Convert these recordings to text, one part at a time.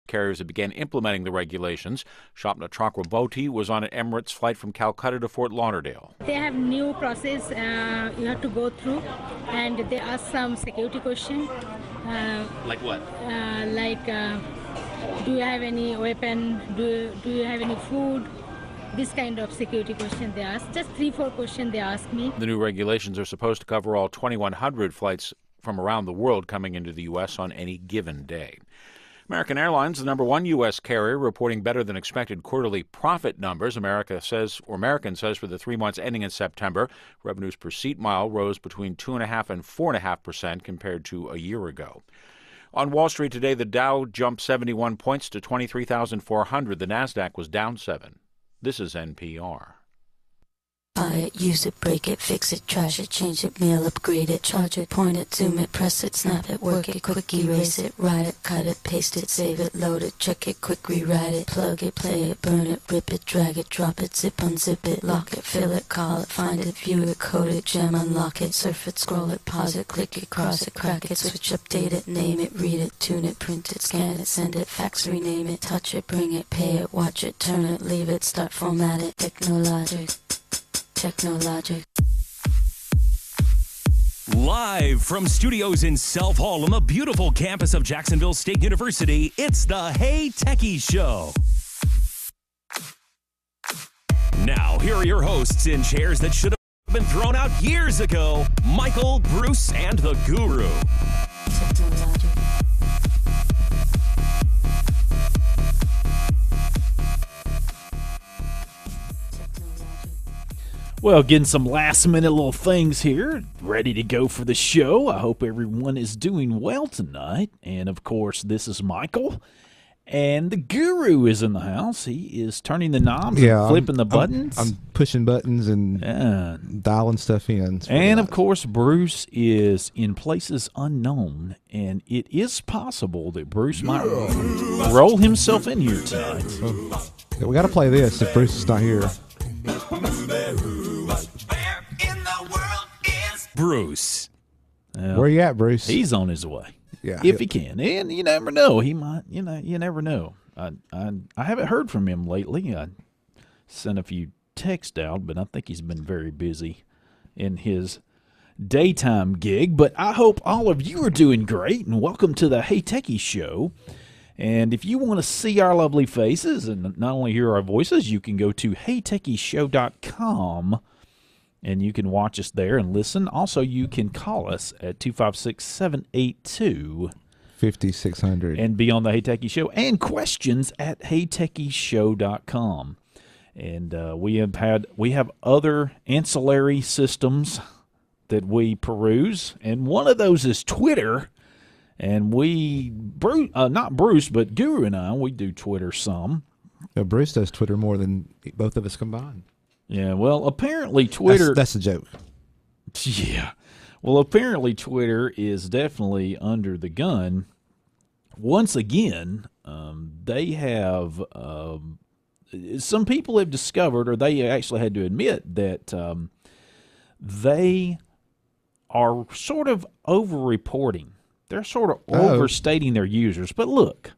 carriers have began implementing the regulations. Shopna Chakraborty was on an Emirates flight from Calcutta to Fort Lauderdale. They have new process you have to go through, and they ask some security question. Like what? Do you have any weapon? Do you have any food? This kind of security question they ask. Just 3-4 questions they ask me. The new regulations are supposed to cover all 2,100 flights from around the world coming into the U.S. on any given day. American Airlines, the number one U.S. carrier, reporting better than expected quarterly profit numbers. American says for the 3 months ending in September, revenues per seat mile rose between 2.5% and 4.5% compared to a year ago. On Wall Street today, the Dow jumped 71 points to 23,400. The Nasdaq was down 7. This is NPR. Buy it, use it, break it, fix it, trash it, change it, mail, upgrade it, charge it, point it, zoom it, press it, snap it, work it, quick erase it, write it, cut it, paste it, save it, load it, check it, quick rewrite it, plug it, play it, burn it, rip it, drag it, drop it, zip, unzip it, lock it, fill it, call it, find it, view it, code it, jam, unlock it, surf it, scroll it, pause it, click it, cross it, crack it, switch, update it, name it, read it, tune it, print it, scan it, send it, fax, rename it, touch it, bring it, pay it, watch it, turn it, leave it, start, format it, technologic. Live from studios in Self Hall on the beautiful campus of Jacksonville State University, it's the Hey Techies Show. Now, here are your hosts in chairs that should have been thrown out years ago, Michael, Bruce, and the Guru. Well, getting some last-minute little things here, ready to go for the show. I hope everyone is doing well tonight. And, of course, this is Michael. And the Guru is in the house. He is turning the knobs and flipping the buttons. I'm pushing buttons and dialing stuff in. And, of course, Bruce is in places unknown. And it is possible that Bruce might roll himself in here tonight. Yeah, we got to play this if Bruce is not here. Bruce. Where you at, Bruce? He's on his way. Yeah, if he can. And you never know. He might, you never know. I haven't heard from him lately. I sent a few texts out, but I think he's been very busy in his daytime gig. But I hope all of you are doing great, and welcome to the Hey Techies Show. And if you want to see our lovely faces and not only hear our voices, you can go to heytechiesshow.com. And you can watch us there and listen. Also, you can call us at 256-782-5600 and be on the Hey Techies Show. And questions at heytechiesshow.com. And we have other ancillary systems that we peruse, and one of those is Twitter. And not Bruce, but Guru and I, we do Twitter some. Yeah, Bruce does Twitter more than both of us combined. Yeah, well, apparently Twitter... That's a joke. Yeah. Well, apparently Twitter is definitely under the gun. Once again, they have... some people have discovered, or they actually had to admit, that they are sort of over-reporting. They're sort of overstating their users. But look...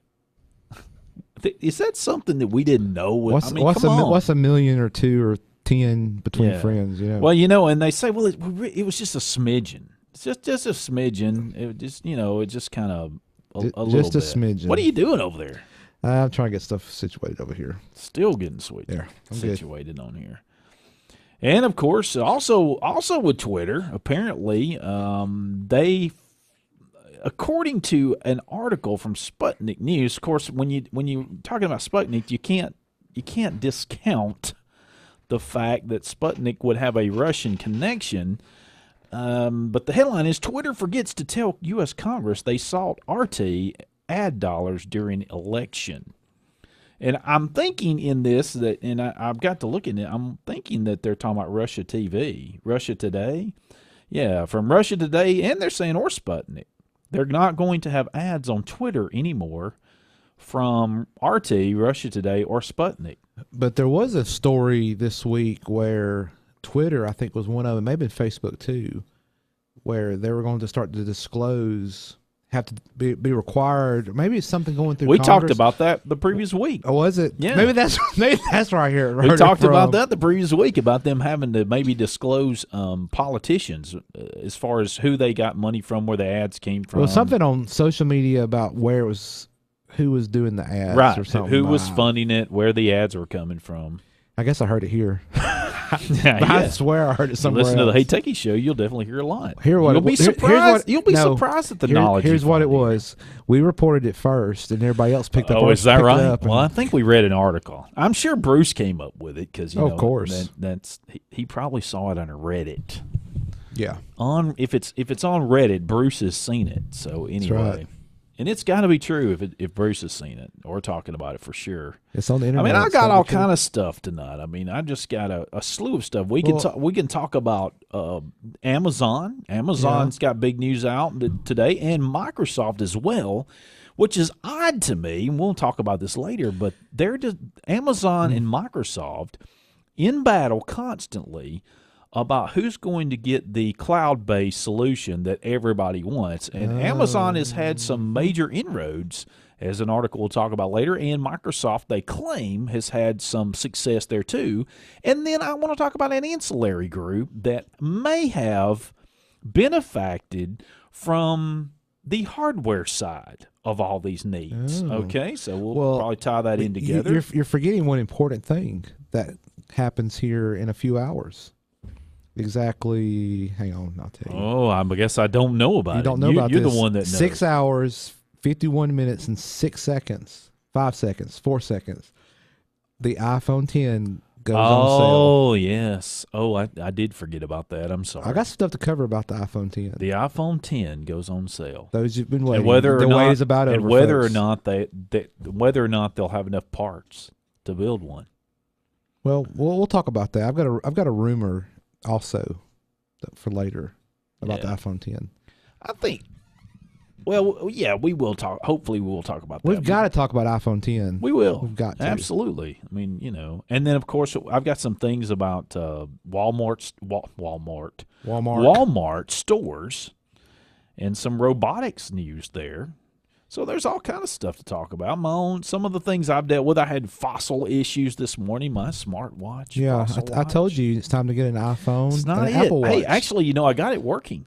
Is that something that we didn't know? What's a million or 2 or 10 between friends? You know? Well, and they say, well, it was just a smidgen. It's just a smidgen. It just, it just kind of a little bit. Just a smidgen. What are you doing over there? I'm trying to get stuff situated over here. Still getting situated good. On here. And of course, also with Twitter, apparently, they. According to an article from Sputnik News, of course, when you talking about Sputnik, you can't discount the fact that Sputnik would have a Russian connection. But the headline is Twitter forgets to tell U.S. Congress they sought RT ad dollars during election. And I'm thinking in this that, and I've got to look at it. I'm thinking that they're talking about Russia TV, Russia Today, from Russia Today, and they're saying or Sputnik. They're not going to have ads on Twitter anymore from RT, Russia Today, or Sputnik. But there was a story this week where Twitter, I think, was one of them, maybe Facebook too, where they were going to start to disclose have to be required. Maybe it's something going through. We Congress. talked about that the previous week. Oh, was it? Yeah. Maybe that's where I heard. We talked about from. that the previous week about them having to maybe disclose politicians as far as who they got money from, where the ads came from. Well, something on social media about where it was, who was doing the ads, right? Or something. Who was funding it? Where the ads were coming from? I guess I heard it here. Yeah. I swear I heard it somewhere. Listen to the else. Hey Techies show, you'll definitely hear a lot. Hear what you'll be surprised. You'll be surprised at the knowledge. Here's you what find it here. was. We reported it first, and everybody else picked up. Oh, is that picked it right? up, and- Well, I think we read an article. I'm sure Bruce came up with it because of course, he probably saw it on Reddit. Yeah. If it's on Reddit, Bruce has seen it. So anyway, right. And it's got to be true if Bruce has seen it or talking about it for sure. It's on the I internet. mean, I It's got gotta all be true. kind of stuff tonight. I mean, I just got a slew of stuff. We can talk about Amazon. Amazon's got big news out today, and Microsoft as well, which is odd to me. And we'll talk about this later, but they're just Amazon and Microsoft in battle constantly about who's going to get the cloud-based solution that everybody wants. And Amazon has had some major inroads, as an article we'll talk about later, and Microsoft, they claim, has had some success there too. And then I want to talk about an ancillary group that may have benefited from the hardware side of all these needs. Okay, so we'll probably tie that in together. You're forgetting one important thing that happens here in a few hours. Exactly. Hang on, I'll tell you. Oh, I guess I don't know about it. You don't know about You're this. the one that knows. 6 hours, 51 minutes, and 6 seconds. 5 seconds. 4 seconds. The iPhone 10 goes on sale. Oh, yes. Oh, I did forget about that. I'm sorry. I got stuff to cover about the iPhone 10. The iPhone 10 goes on sale. Those who've been waiting. And whether or the not, wait is about over, and whether folks. or not whether or not they'll have enough parts to build one. Well, we'll talk about that. I've got a rumor also for later about the iPhone 10. I think. Well, yeah, we will talk. Hopefully, we will talk about that. We've got to talk about iPhone 10. We will. We've got to. Absolutely. I mean, and then of course I've got some things about Walmart stores, and some robotics news there. So there's all kind of stuff to talk about. Some of the things I've dealt with. I had fossil issues this morning. My smartwatch. Yeah, fossil I told you it's time to get an iPhone. It's not an it. Apple Watch. Hey, actually, I got it working.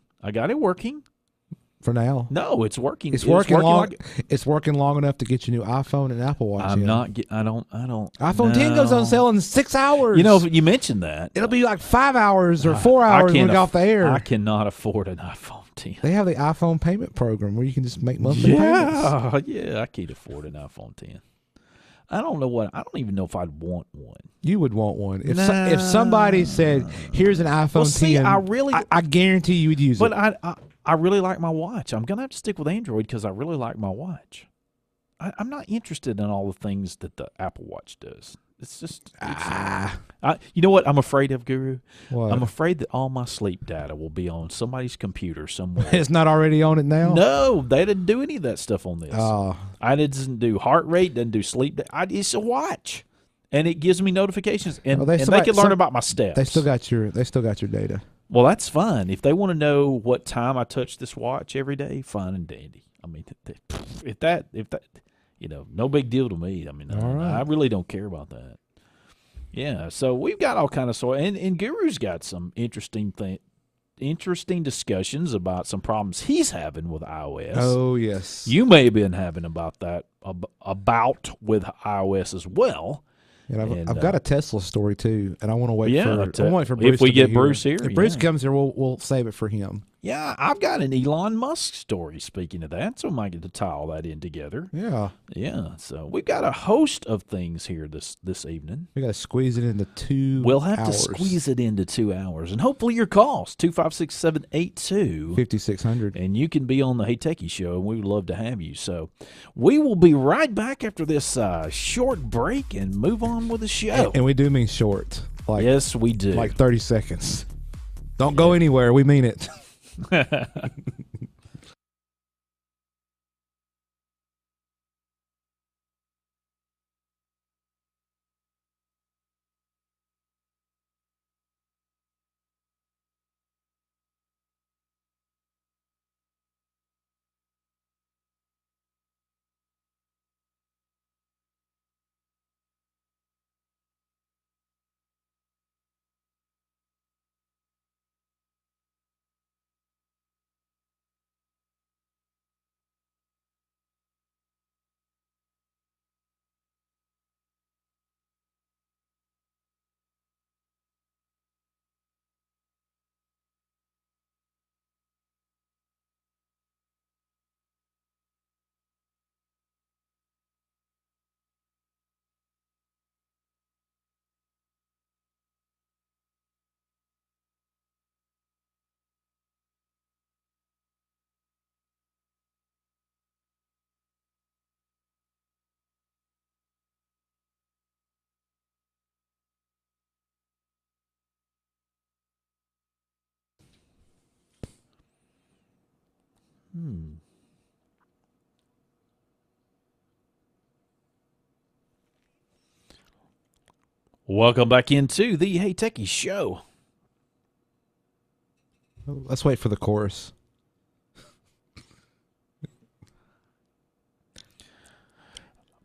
For now. No, it's working. It's working long. like- It's working long enough to get your new iPhone and Apple Watch. I'm in. not. I don't. iPhone 10 goes on sale in 6 hours. You mentioned that. It'll be like 5 hours or 4 hours when we get off the air. I cannot afford an iPhone 10. They have the iPhone payment program where you can just make monthly payments. Yeah, I can't afford an iPhone 10. I don't even know if I'd want one. You would want one. If somebody said, here's an iPhone 10, I guarantee you would use it. But I really like my watch. I'm going to have to stick with Android because I really like my watch. I'm not interested in all the things that the Apple Watch does. It's just, you know what I'm afraid of, Guru? What? I'm afraid that all my sleep data will be on somebody's computer somewhere. It's not already on it now? No, they didn't do any of that stuff on this. Oh. I didn't do heart rate, didn't do sleep. It's a watch, and it gives me notifications, and they can learn about my steps. They still got your data. Well, that's fine. If they want to know what time I touch this watch every day, fine and dandy. I mean, if that, no big deal to me. I mean, I really don't care about that. Yeah, so we've got all kind of and Guru's got some interesting discussions about some problems he's having with iOS. Oh yes, you may have been having about with iOS as well. And I've got a Tesla story too, and I want to wait for Bruce. If we to get be Bruce here. here, If Bruce comes here, we'll save it for him. Yeah, I've got an Elon Musk story, speaking of that, so I might get to tie all that in together. Yeah. Yeah, so we've got a host of things here this evening. We got to squeeze it into 2 hours. We'll have to squeeze it into 2 hours, and hopefully your calls, 256-782-5600. And you can be on the Hey Techie Show, and we would love to have you. So we will be right back after this short break and move on with the show. And we do mean short. Yes, we do. Like 30 seconds. Don't go anywhere. We mean it. Welcome back into the Hey Techies show. Let's wait for the chorus.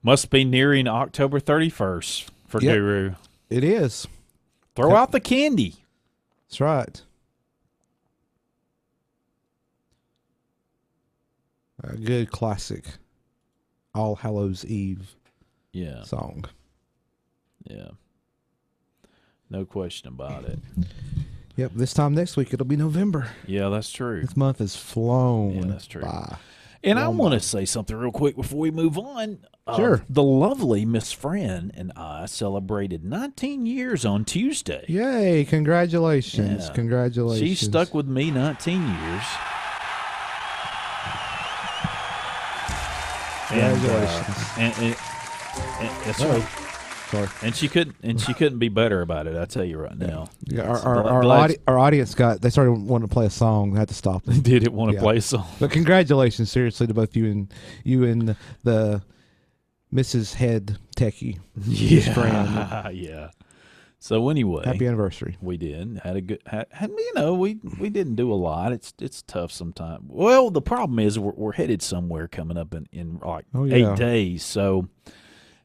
Must be nearing October 31st for Yep. Guru. It is. Throw out the candy. That's right. A good classic All Hallows Eve Yeah, song. yeah. No question about it. Yep, this time next week it'll be November. Yeah, that's true. This month has flown Yeah, that's true. by. And I Well, want to say something real quick before we move on. Sure. The lovely Miss Fran and I celebrated 19 years on Tuesday. Yay, congratulations. Yeah. Congratulations. She stuck with me 19 years. Congratulations. And that's right. Sorry. And she couldn't be better about it. I tell you right now. Yeah, Glad- our audience they started wanting to play a song. They had to stop them. Did it want to Yeah. play a song? But congratulations, seriously, to both you and the Mrs. Head Techie. Miss Fran. Yeah. So anyway, Happy anniversary. we did had a good. Had, we didn't do a lot. It's tough sometimes. Well, the problem is we're headed somewhere coming up in like Oh, yeah. 8 days. So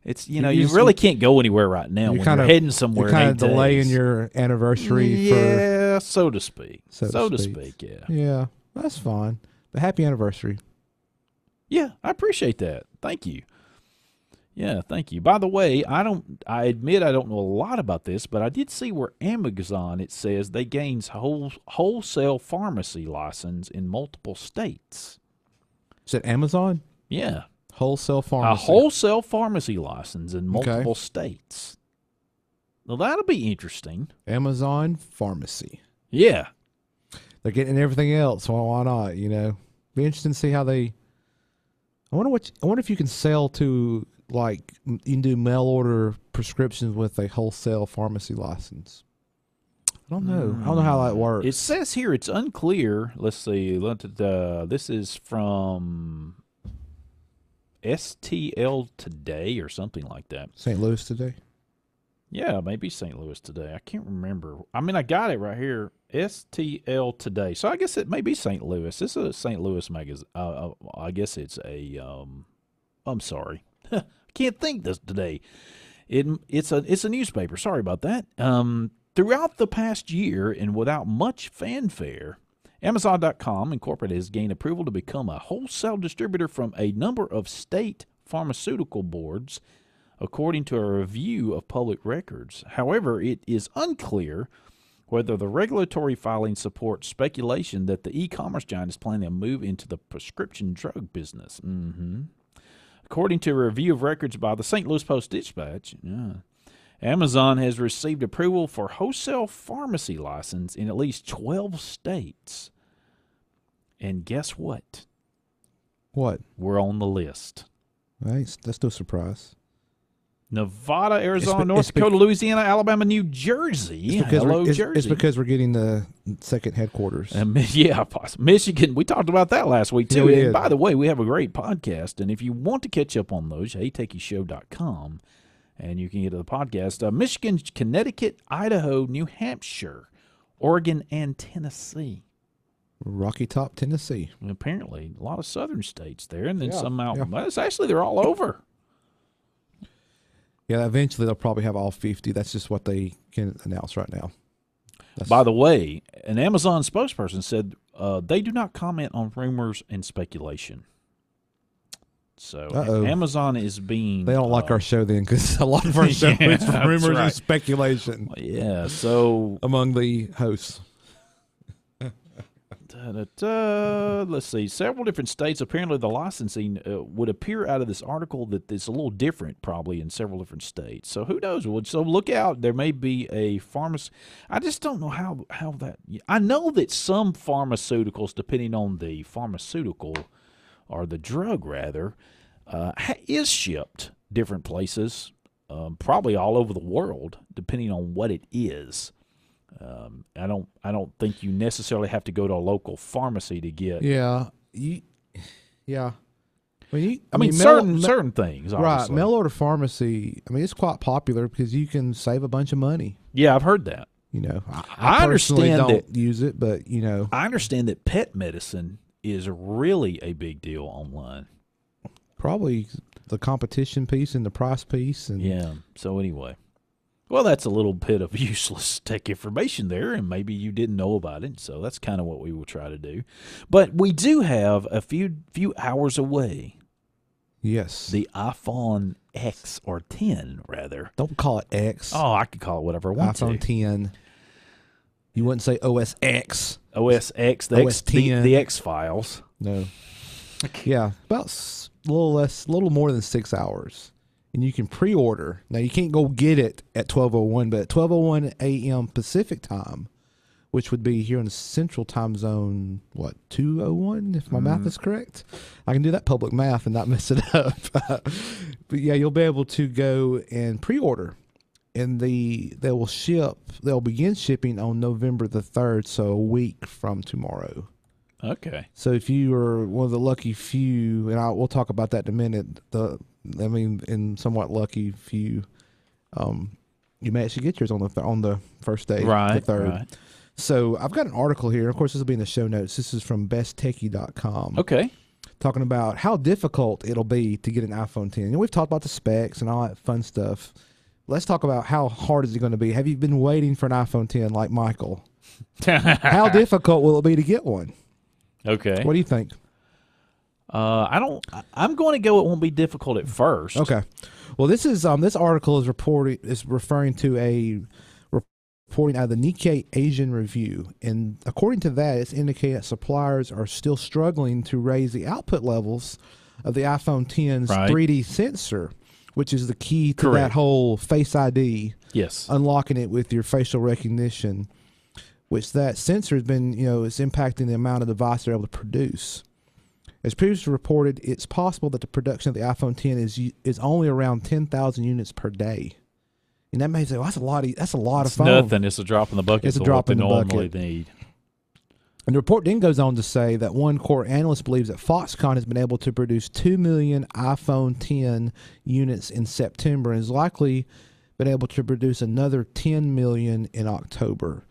it's you You really can't go anywhere right now when you're heading somewhere. You're kind in of 8 delaying days. your anniversary Yeah, so to speak. So to to speak. speak. Yeah. Yeah, that's fine. But happy anniversary. Yeah, I appreciate that. Thank you. Yeah, thank you. By the way, I admit I don't know a lot about this, but I did see where Amazon, it says they gains wholesale pharmacy license in multiple states. Is it Amazon? Yeah. Wholesale A pharmacy. wholesale pharmacy license in multiple states. Well, that'll be interesting. Amazon pharmacy. Yeah. They're getting everything else. Well, why not? Be interesting to see how they. I wonder if you can sell to you can do mail order prescriptions with a wholesale pharmacy license. I don't know. I don't know how that works. It says here it's unclear. Let's see. This is from STL Today or something like that. St. Louis today. Yeah, maybe St. Louis Today. I can't remember. I mean, I got it right here. STL Today. So I guess it may be St. Louis. This is a St. Louis magazine. I guess it's a. I'm sorry. Can't think this today. It's a newspaper. Sorry about that. Throughout the past year and without much fanfare, Amazon.com Incorporated has gained approval to become a wholesale distributor from a number of state pharmaceutical boards, according to a review of public records. However, it is unclear whether the regulatory filing supports speculation that the e-commerce giant is planning to move into the prescription drug business. According to a review of records by the St. Louis Post-Dispatch, Amazon has received approval for wholesale pharmacy license in at least 12 states. And guess what? What? We're on the list. That's no surprise. Nevada, Arizona, It's North Dakota, Louisiana, Alabama, New Jersey. Hello, Jersey. It's because we're getting the second headquarters. Yeah, Michigan. We talked about that last week, too. Yeah, we And did. by the way, we have a great podcast. And if you want to catch up on those, heytechieshow.com, and you can get to the podcast. Michigan, Connecticut, Idaho, New Hampshire, Oregon, and Tennessee. Rocky Top, Tennessee. And apparently, a lot of southern states there, and then Yeah, some out. yeah. Well, it's actually, they're all over. Yeah, eventually they'll probably have all 50. That's just what they can announce right now. By the way, an Amazon spokesperson said they do not comment on rumors and speculation. So Uh-oh. Amazon is being... They don't like our show then, because a lot of our show Yeah, is that's rumors right. and speculation Yeah, so... among the hosts. Let's see. Several different states, apparently the licensing would appear out of this article that it's a little different probably in several different states. So who knows? So look out. There may be a pharmacy. I just don't know how that. I know that some pharmaceuticals, depending on the pharmaceutical or the drug rather, is shipped different places, probably all over the world, depending on what it is. I don't think you necessarily have to go to a local pharmacy to get. Yeah, Yeah. I mean, certain things, right? obviously. Mail order pharmacy. I mean, it's quite popular because you can save a bunch of money. Yeah, I've heard that. You know, I personally understand don't use it, but you know, I understand that pet medicine is really a big deal online. probably the competition piece and the price piece, and Yeah. So anyway, well, that's a little bit of useless tech information there, and maybe you didn't know about it. So that's kind of what we will try to do. But we do have a few hours away. yes, The iPhone X or 10, rather. don't call it X. Oh, I could call it whatever I want iPhone to. 10. You wouldn't say OS X. OS X, OS 10. the X Files. No. Yeah, about a little more than 6 hours, and you can pre-order. Now you can't go get it at 12:01, but at 12:01 a.m. Pacific time, which would be here in the Central Time Zone, 2:01 if my math is correct. I can do that public math and not mess it up. But yeah, you'll be able to go and pre-order, and they'll begin shipping on November the 3rd, so a week from tomorrow. Okay. So if you are one of the lucky few, and we'll talk about that in a minute, in somewhat lucky few, you may actually get yours on the first day, Right, the third. right. So I've got an article here. Of course, this will be in the show notes. This is from besttechie.com. Okay. Talking about how difficult it'll be to get an iPhone 10. And we've talked about the specs and all that fun stuff. Let's talk about how hard is it going to be. Have you been waiting for an iPhone 10 like Michael? How difficult will it be to get one? Okay. What do you think? I'm going to go. It won't be difficult at first. Okay. Well, this article is referring to a reporting out of the Nikkei Asian Review, and according to that, it's indicating that suppliers are still struggling to raise the output levels of the iPhone 10's Right. 3D sensor, which is the key to that Correct. whole Face ID, Yes. unlocking it with your facial recognition. Which that sensor has been, it's impacting the amount of device they're able to produce. As previously reported, it's possible that the production of the iPhone 10 is only around 10,000 units per day, and that may say, well, that's a lot of It's phones. nothing. It's a drop in the bucket. It's a for drop what in they the normally bucket. need. And the report then goes on to say that one core analyst believes that Foxconn has been able to produce 2 million iPhone 10 units in September and is likely been able to produce another 10 million in October.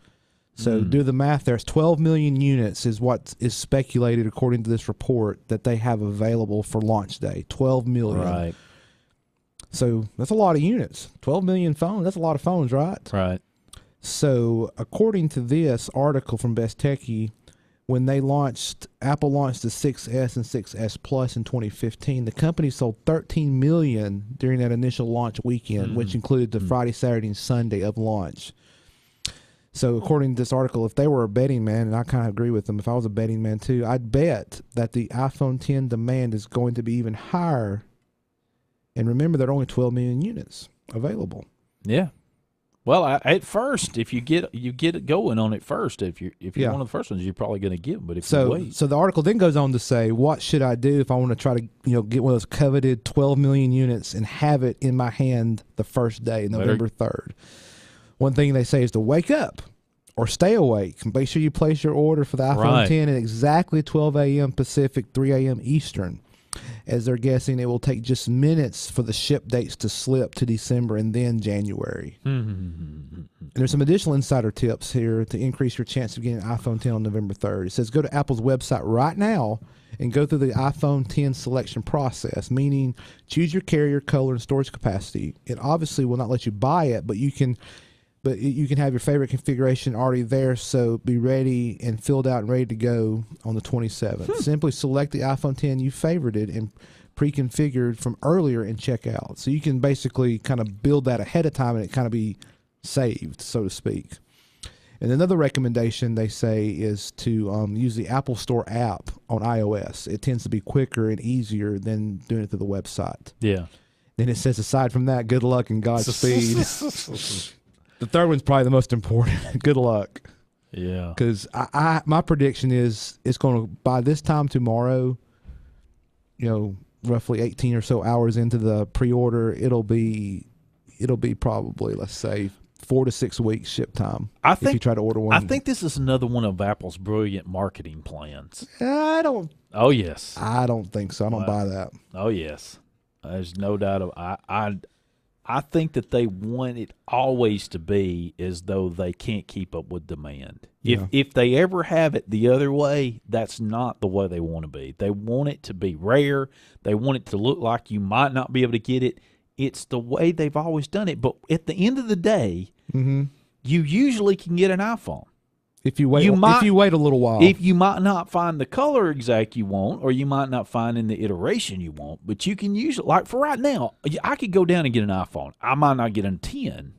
So do the math there. It's 12 million units is what is speculated according to this report that they have available for launch day. 12 million. Right. So that's a lot of units. 12 million phones. That's a lot of phones, right? Right. So according to this article from Best Techie, when Apple launched the 6S and 6S Plus in 2015, the company sold 13 million during that initial launch weekend, which included the Friday, Saturday, and Sunday of launch. So according to this article, if they were a betting man, and I kind of agree with them, if I was a betting man too, I'd bet that the iPhone 10 demand is going to be even higher. And remember, there are only 12 million units available. Yeah. Well, at first, if you get it going on it first, if you're Yeah. one of the first ones, you're probably going to get them. But if you wait, So the article then goes on to say, what should I do if I want to try to get one of those coveted 12 million units and have it in my hand the first day, November 3rd? One thing they say is to wake up or stay awake. Make sure you place your order for the iPhone Right. 10 at exactly 12 a.m. Pacific, 3 a.m. Eastern, as they're guessing it will take just minutes for the ship dates to slip to December and then January. And there's some additional insider tips here to increase your chance of getting an iPhone 10 on November 3rd. It says go to Apple's website right now and go through the iPhone 10 selection process, meaning choose your carrier, color, and storage capacity. It obviously will not let you buy it, but you can have your favorite configuration already there, so be ready and filled out and ready to go on the 27th. Simply select the iPhone 10 you favorited and pre-configured from earlier and check out. So you can basically kind of build that ahead of time and it kind of be saved, so to speak. And another recommendation they say is to use the Apple Store app on iOS. It tends to be quicker and easier than doing it through the website. yeah. Then it says, aside from that, good luck and Godspeed. The third one's probably the most important. Good luck. Yeah. Because my prediction is it's going to, by this time tomorrow, roughly 18 or so hours into the pre-order, it'll be probably, let's say, 4 to 6 weeks ship time. I if you think try to order one. I think this is another one of Apple's brilliant marketing plans. I don't Oh yes. think so. I don't buy that. Oh yes. There's no doubt of I think that they want it always to be as though they can't keep up with demand. Yeah. If they ever have it the other way, that's not the way they want to be. They want it to be rare. They want it to look like you might not be able to get it. It's the way they've always done it. But at the end of the day, you usually can get an iPhone. If you wait, if you wait a little while, If you might not find the color exact you want, or you might not find in the iteration you want, but you can usually, like for right now, I could go down and get an iPhone. I might not get a 10,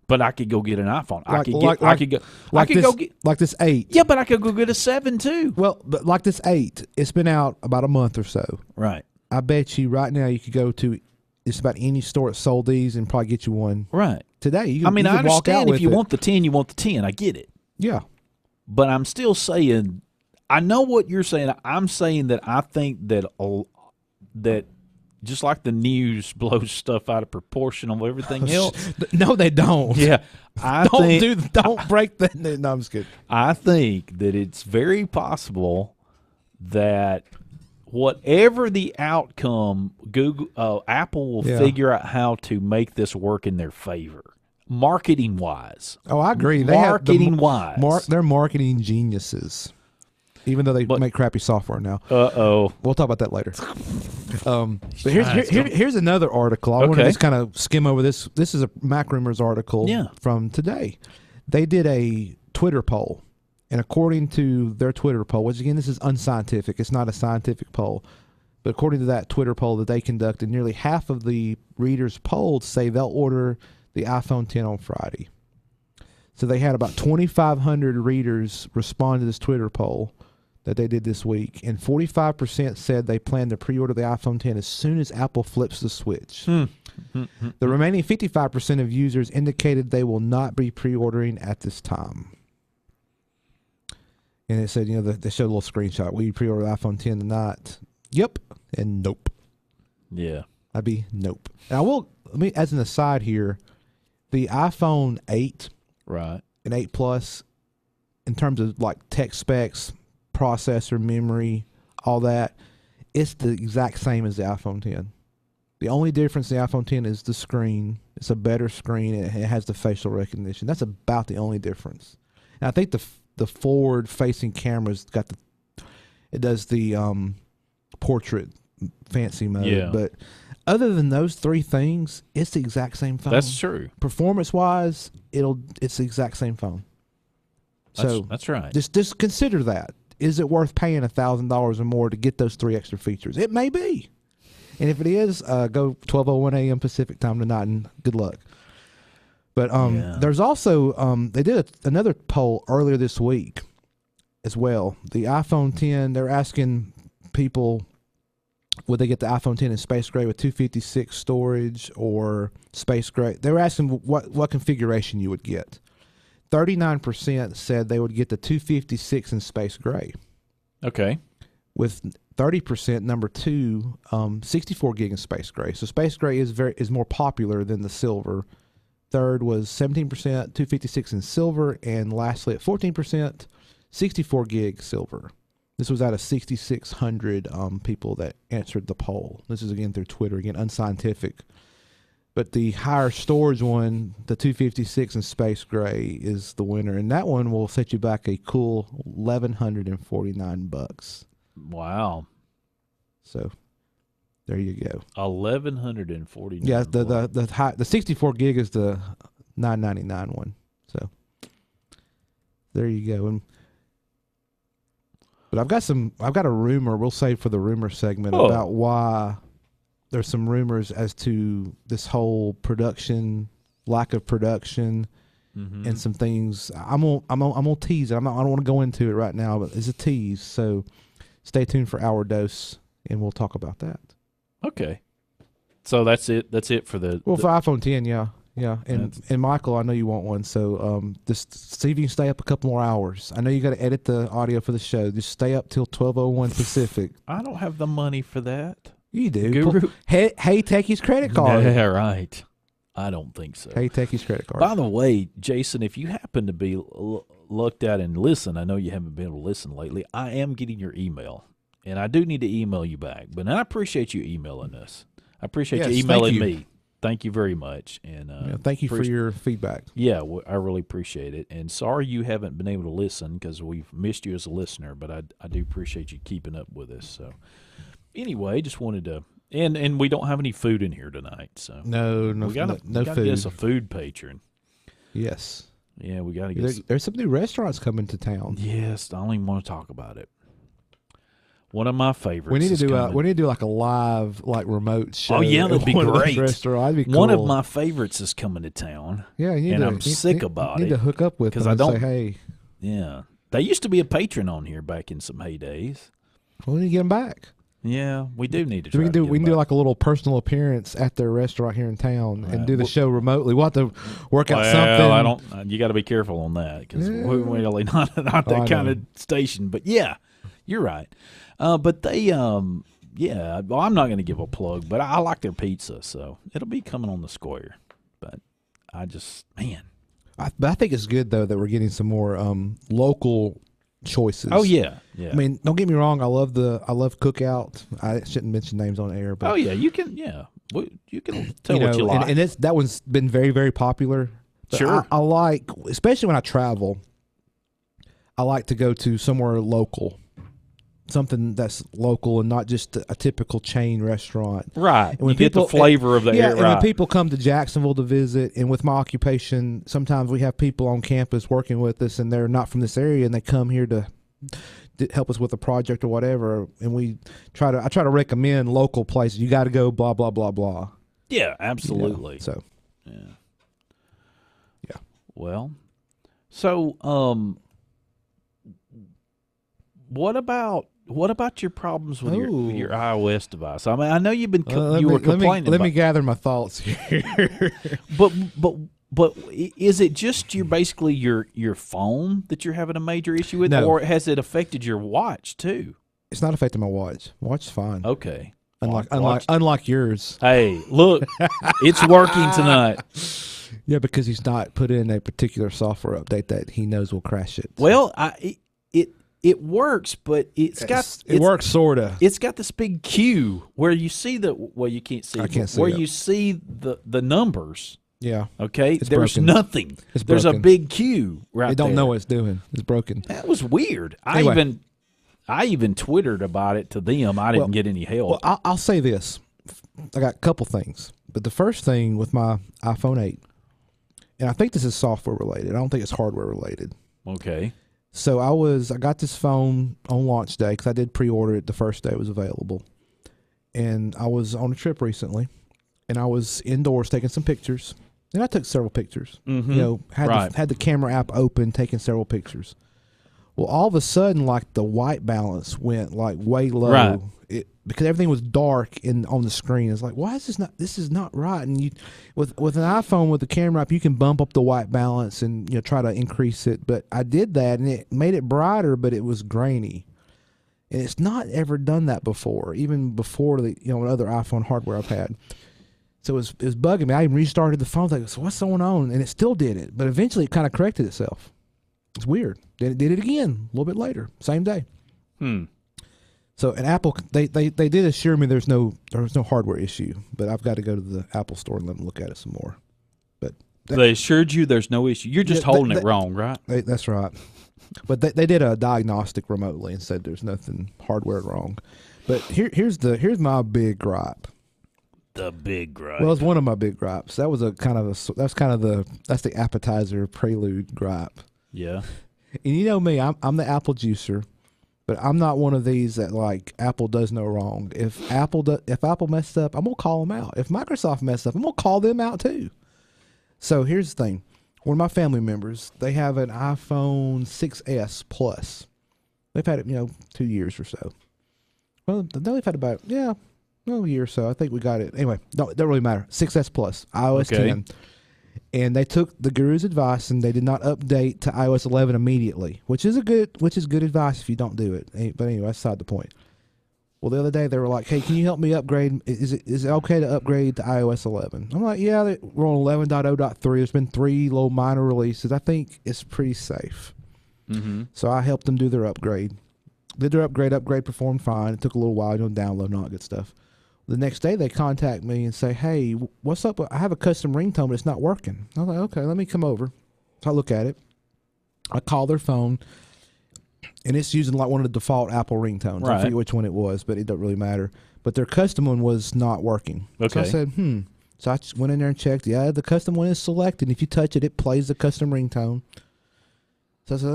but I could go get an iPhone. I could go get this 8. Yeah, but I could go get a 7 too. Well, but like this 8, it's been out about a month or so. Right. I bet you right now you could go to just about any store that sold these and probably get you one. Right. Today, I mean, I understand if you want the 10, you want the 10. I get it. Yeah. But I'm still saying, I know what you're saying. I'm saying that I think that that just like the news blows stuff out of proportion on everything else. No, they don't. Yeah, don't break that. No, I'm just kidding. I think that it's very possible that whatever the outcome, Apple will figure out how to make this work in their favor. Marketing wise. Oh, I agree. They're marketing geniuses. Even though they make crappy software now. We'll talk about that later. But here's another article. I want to just kind of skim over this. This is a Mac Rumors article from today. They did a Twitter poll. And according to their Twitter poll, which again, this is unscientific. It's not a scientific poll. But according to that Twitter poll that they conducted, nearly half of the readers polled say they'll order the iPhone 10 on Friday. So they had about 2,500 readers respond to this Twitter poll that they did this week, and 45% said they plan to pre-order the iPhone 10 as soon as Apple flips the switch. The remaining 55% of users indicated they will not be pre-ordering at this time. And it said, they showed a little screenshot. Will you pre-order the iPhone 10 tonight? Yep, and nope. Yeah. I'd be nope. And let me, as an aside here, the iPhone 8 and 8 Plus, in terms of like tech specs, processor, memory, all that, it's the exact same as the iPhone 10. The only difference in the iPhone 10 is the screen. It's a better screen. It has the facial recognition. That's about the only difference. And I think the forward-facing camera's it does the portrait fancy mode. Yeah. But other than those three things, it's the exact same phone. That's true. Performance-wise, it's the exact same phone. That's right. Just consider that. Is it worth paying $1,000 or more to get those 3 extra features? It may be. And if it is, go 12:01 a.m. Pacific time tonight, and good luck. But there's also they did another poll earlier this week as well. The iPhone 10, they're asking people, would they get the iPhone 10 in space gray with 256 storage or space gray? They were asking what configuration you would get. 39% said they would get the 256 in space gray. Okay. With 30%, number 2, 64 gig in space gray. So space gray is more popular than the silver. Third was 17%, 256 in silver, and lastly at 14%, 64 gig silver. This was out of 6,600 people that answered the poll. This is again through Twitter, again unscientific. But the higher storage one, the 256 in space gray, is the winner, and that one will set you back a cool $1,149. Wow! So there you go. 1,149. Yeah, the 64 gig is the $999 one. So there you go. But I've got a rumor we'll save for the rumor segment about why there's some rumors as to this whole lack of production, and some things. I'm gonna tease it. I don't want to go into it right now, but it's a tease. So stay tuned for Our Dose, and we'll talk about that. Okay. So that's it. That's it for the for iPhone 10. Yeah. And Michael, I know you want one. So just see if you can stay up a couple more hours. I know you got to edit the audio for the show. Just stay up till 12:01 Pacific. I don't have the money for that. You do. Hey, Techies credit card. Yeah, right. I don't think so. Hey, Techies credit card. By the way, Jason, if you happen to be looked at and listen, I know you haven't been able to listen lately. I am getting your email, and I do need to email you back. But I appreciate you emailing us. I appreciate you emailing me. Thank you very much. And thank you for your feedback. Yeah, I really appreciate it. And sorry you haven't been able to listen because we've missed you as a listener, but I do appreciate you keeping up with us. So anyway, just wanted to – and we don't have any food in here tonight. So No we gotta food. get us a food patron. Yes. Yeah, we got to get There's some new restaurants coming to town. Yes, I don't even want to talk about it. One of my favorites. We need to do like a live, remote show. Oh yeah, that'd be great. That'd be cool. One of my favorites is coming to town. Yeah, I'm sick about it. Need to hook up with them and say, hey. Yeah, they used to be a patron on here back in some heydays. We need to get them back. Yeah, we do need to. We can do like a little personal appearance at their restaurant here in town and do the show remotely. We'll have to work out something. I don't. You got to be careful on that because we're really not that kind of station. But yeah, you're right. But they, well, I'm not going to give a plug, but I like their pizza, so it'll be coming on the square. But I just, man. But I think it's good, though, that we're getting some more local choices. Oh, yeah. I mean, don't get me wrong. I love Cookout. I shouldn't mention names on air. But you can, you can tell what you like. And that one's been very, very popular. But Sure. I like, especially when I travel, I like to go to somewhere local. Something that's local and not just a typical chain restaurant. Right. And when you get the flavor of the area. And when people come to Jacksonville to visit, and with my occupation, sometimes we have people on campus working with us, and they're not from this area, and they come here to help us with a project or whatever, and I try to recommend local places. You got to go blah, blah, blah, blah. Yeah, absolutely. So. Yeah. Yeah. Well, so what about your problems with your iOS device? I mean, I know you've been you were complaining. Let me gather my thoughts here. but is it just basically your phone that you're having a major issue with, No. or has it affected your watch too? It's not affecting my watch. Watch is fine. Okay. Unlike yours. Hey, look, it's working tonight. Yeah, because he's not put in a particular software update that he knows will crash it. Well, it works, but it works sorta. It's got this big Q where you see you can't see. I can't see where it. you see the numbers. Yeah. Okay. It's There's broken. nothing. It's There's broken. a big Q right there. They don't know what it's doing. It's broken. That was weird. Anyway. I even Twittered about it to them. I didn't get any help. Well, I'll say this. I got a couple things. But the first thing with my iPhone 8, and I think this is software related. I don't think it's hardware related. Okay. So I got this phone on launch day because I did pre-order it the first day it was available. And I was on a trip recently, and I was indoors taking some pictures. And I took several pictures. Mm-hmm. Had the camera app open, taking several pictures. Well, all of a sudden, the white balance went way low. Right. Because everything was dark on the screen. It's like, why is this is not right? And with an iPhone with the camera app, you can bump up the white balance and try to increase it. But I did that, and it made it brighter, but it was grainy. And it's not ever done that before, even before the other iPhone hardware I've had. So it was bugging me. I even restarted the phone. So what's going on? And it still did it, but eventually it kind of corrected itself. It's weird. Then it did it again a little bit later, same day. So an Apple, they did assure me there was no hardware issue, but I've got to go to the Apple store and let them look at it some more. But they assured you there's no issue. You're just holding it wrong, right? That's right. But they did a diagnostic remotely and said there's nothing hardware wrong. But here's my big gripe. The big gripe. Well, it's one of my big gripes. That's the appetizer prelude gripe. Yeah. And you know me, I'm the Apple juicer, but I'm not one of these that Apple does no wrong. If Apple messed up, I'm gonna call them out. If Microsoft messed up, I'm gonna call them out too. So here's the thing: one of my family members, they have an iPhone 6s Plus. They've had it, 2 years or so. Well, they've had about a year or so. I think we got it anyway. No, it doesn't really matter. 6s Plus, iOS 10. And they took the guru's advice and they did not update to iOS 11 immediately, which is good advice if you don't do it. But anyway, that's beside the point. Well, the other day they were like, "Hey, can you help me upgrade? Is it okay to upgrade to iOS 11?" I'm like, "Yeah, we're on 11.0.3. There's been 3 little minor releases. I think it's pretty safe." Mm-hmm. So I helped them do their upgrade. Did their upgrade. Upgrade performed fine. It took a little while, download and all that good stuff. The next day they contact me and say, "Hey, what's up? I have a custom ringtone, but it's not working." I was like, "Okay, let me come over." So I look at it. I call their phone, and it's using like one of the default Apple ringtones. Right. I forget which one it was, but it don't really matter. But their custom one was not working. So I Okay. said, So I just went in there and checked. Yeah, the custom one is selected. If you touch it, it plays the custom ringtone. So I said,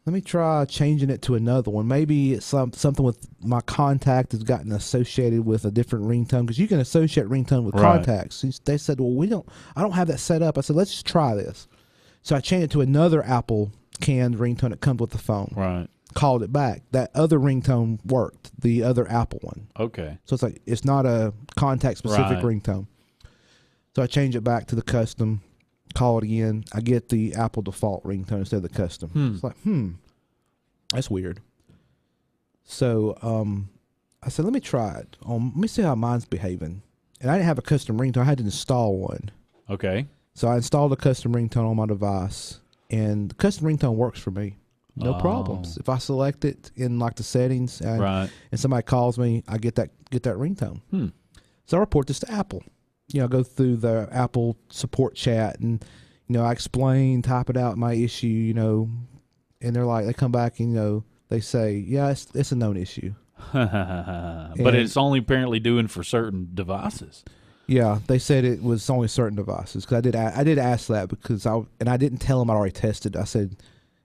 let me try changing it to another one. Maybe it's something with my contact has gotten associated with a different ringtone, because you can associate ringtone with Right. contacts. They said, well, I don't have that set up. I said, let's just try this. So I changed it to another Apple canned ringtone that comes with the phone. Right. Called it back. That other ringtone worked, the other Apple one. Okay. So it's like, it's not a contact specific Right. ringtone. So I changed it back to the custom, call it again. I get the Apple default ringtone instead of the custom. It's like, that's weird. So I said, let me try it. Let me see how mine's behaving. And I didn't have a custom ringtone. I had to install one. Okay. So I installed a custom ringtone on my device, and the custom ringtone works for me. No problems. If I select it in like the settings and, Right. and somebody calls me, I get that ringtone. So I report this to Apple. I go through the Apple support chat, and I explain, type it out my issue, and they're like, they come back and they say, yeah, it's a known issue. But it's only apparently doing for certain devices. Yeah, they said it was only certain devices, because I did ask that, because I didn't tell them I'd already tested. I said,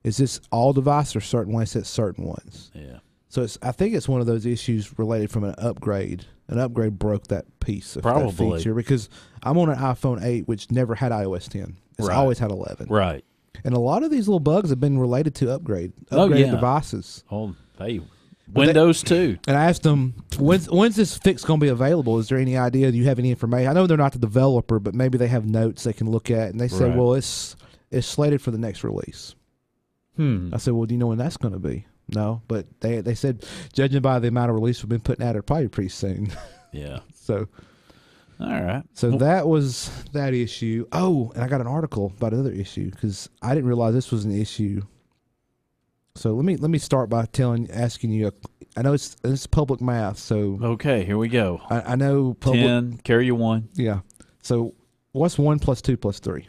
is this all devices or certain ones? I said certain ones. Yeah. So I think it's one of those issues related from an upgrade. An upgrade broke that piece of that Probably. feature, because I'm on an iPhone 8, which never had iOS 10. It's Right. always had 11. Right. And a lot of these little bugs have been related to upgraded yeah. devices. Oh, hey, Windows too. And I asked them, when's this fix going to be available? Is there any idea? Do you have any information? I know they're not the developer, but maybe they have notes they can look at. And they said, Right. well, it's slated for the next release. I said, well, do you know when that's going to be? No, but they said, judging by the amount of release we've been putting out, it'll probably be pretty soon. Yeah. So All right. that was that issue. Oh, and I got an article about another issue, because I didn't realize this was an issue. So let me start by asking you. I know it's public math, so Okay, here we go. I know public. 10, carry your 1. Yeah. So what's 1 plus 2 plus 3?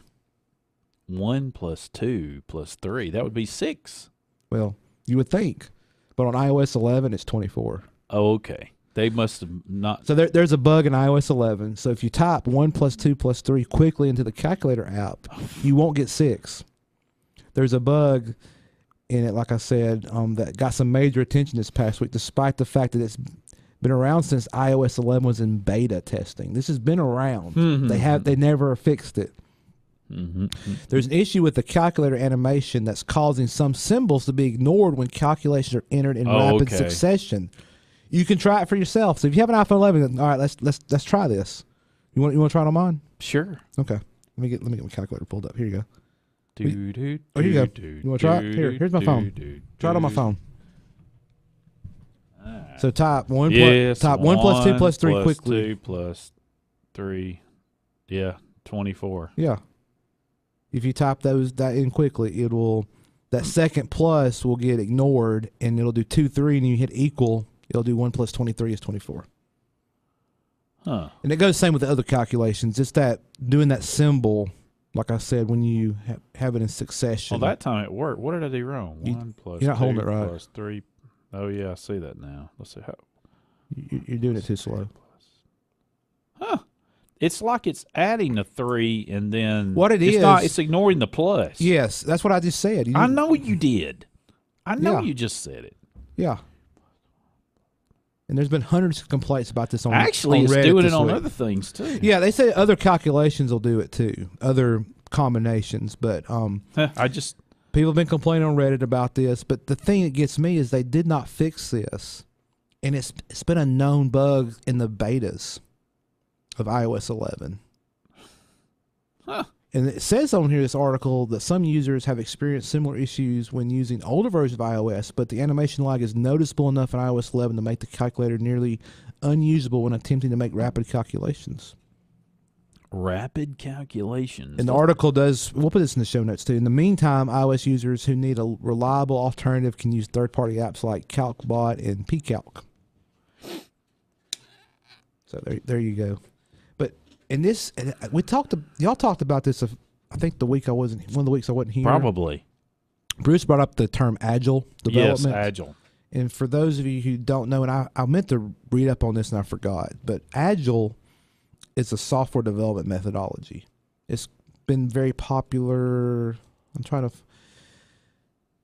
1 plus 2 plus 3. That would be 6. Well, you would think, but on iOS 11 it's 24. Oh, okay. They must have not. So there's a bug in iOS 11. So if you type 1 plus 2 plus 3 quickly into the calculator app, you won't get 6. There's a bug in it, like I said, that got some major attention this past week, despite the fact that it's been around since iOS 11 was in beta testing. This has been around. They never fixed it. There's an issue with the calculator animation that's causing some symbols to be ignored when calculations are entered in rapid succession. You can try it for yourself. So if you have an iPhone 11, all right, let's try this. You want to try it on mine? Sure. Okay. Let me get my calculator pulled up. Here you go. Do, Oh, here you go. You want to try it? Here's my phone. Try it on my phone. So type 1 plus 2 plus 3 quickly. 2 plus 3. Yeah, 24. Yeah. If you type that in quickly, that second plus will get ignored, and it'll do 2, 3, and you hit equal. It'll do 1 plus 23 is 24. Huh. And it goes the same with the other calculations. It's that doing that symbol, like I said, when you have it in succession. Well, that time it worked. What did I do wrong? 1 plus you're not 2 holding it right. plus 3. Oh, yeah, I see that now. Let's see how. You're doing it too slow. Huh. It's like it's adding a 3 and then What it it's is- not. It's ignoring the plus. Yes, that's what I just said. I know you did. I know Yeah. you just said it. Yeah. And there's been hundreds of complaints about this on Actually, on it's Reddit doing this it on week. other things too. Yeah, they say other calculations will do it too, other combinations. But I just people have been complaining on Reddit about this. But the thing that gets me is they did not fix this, and it's been a known bug in the betas of iOS 11. Huh. And it says on here, this article, that some users have experienced similar issues when using older versions of iOS, but the animation lag is noticeable enough in iOS 11 to make the calculator nearly unusable when attempting to make rapid calculations. Rapid calculations. And the article does, we'll put this in the show notes too. In the meantime, iOS users who need a reliable alternative can use third-party apps like CalcBot and pCalc. So there you go. But in this, y'all talked about this. I think one of the weeks I wasn't here. Probably. Bruce brought up the term agile development. Yes, agile. And for those of you who don't know, and I meant to read up on this and I forgot, but agile is a software development methodology. It's been very popular. I'm trying to.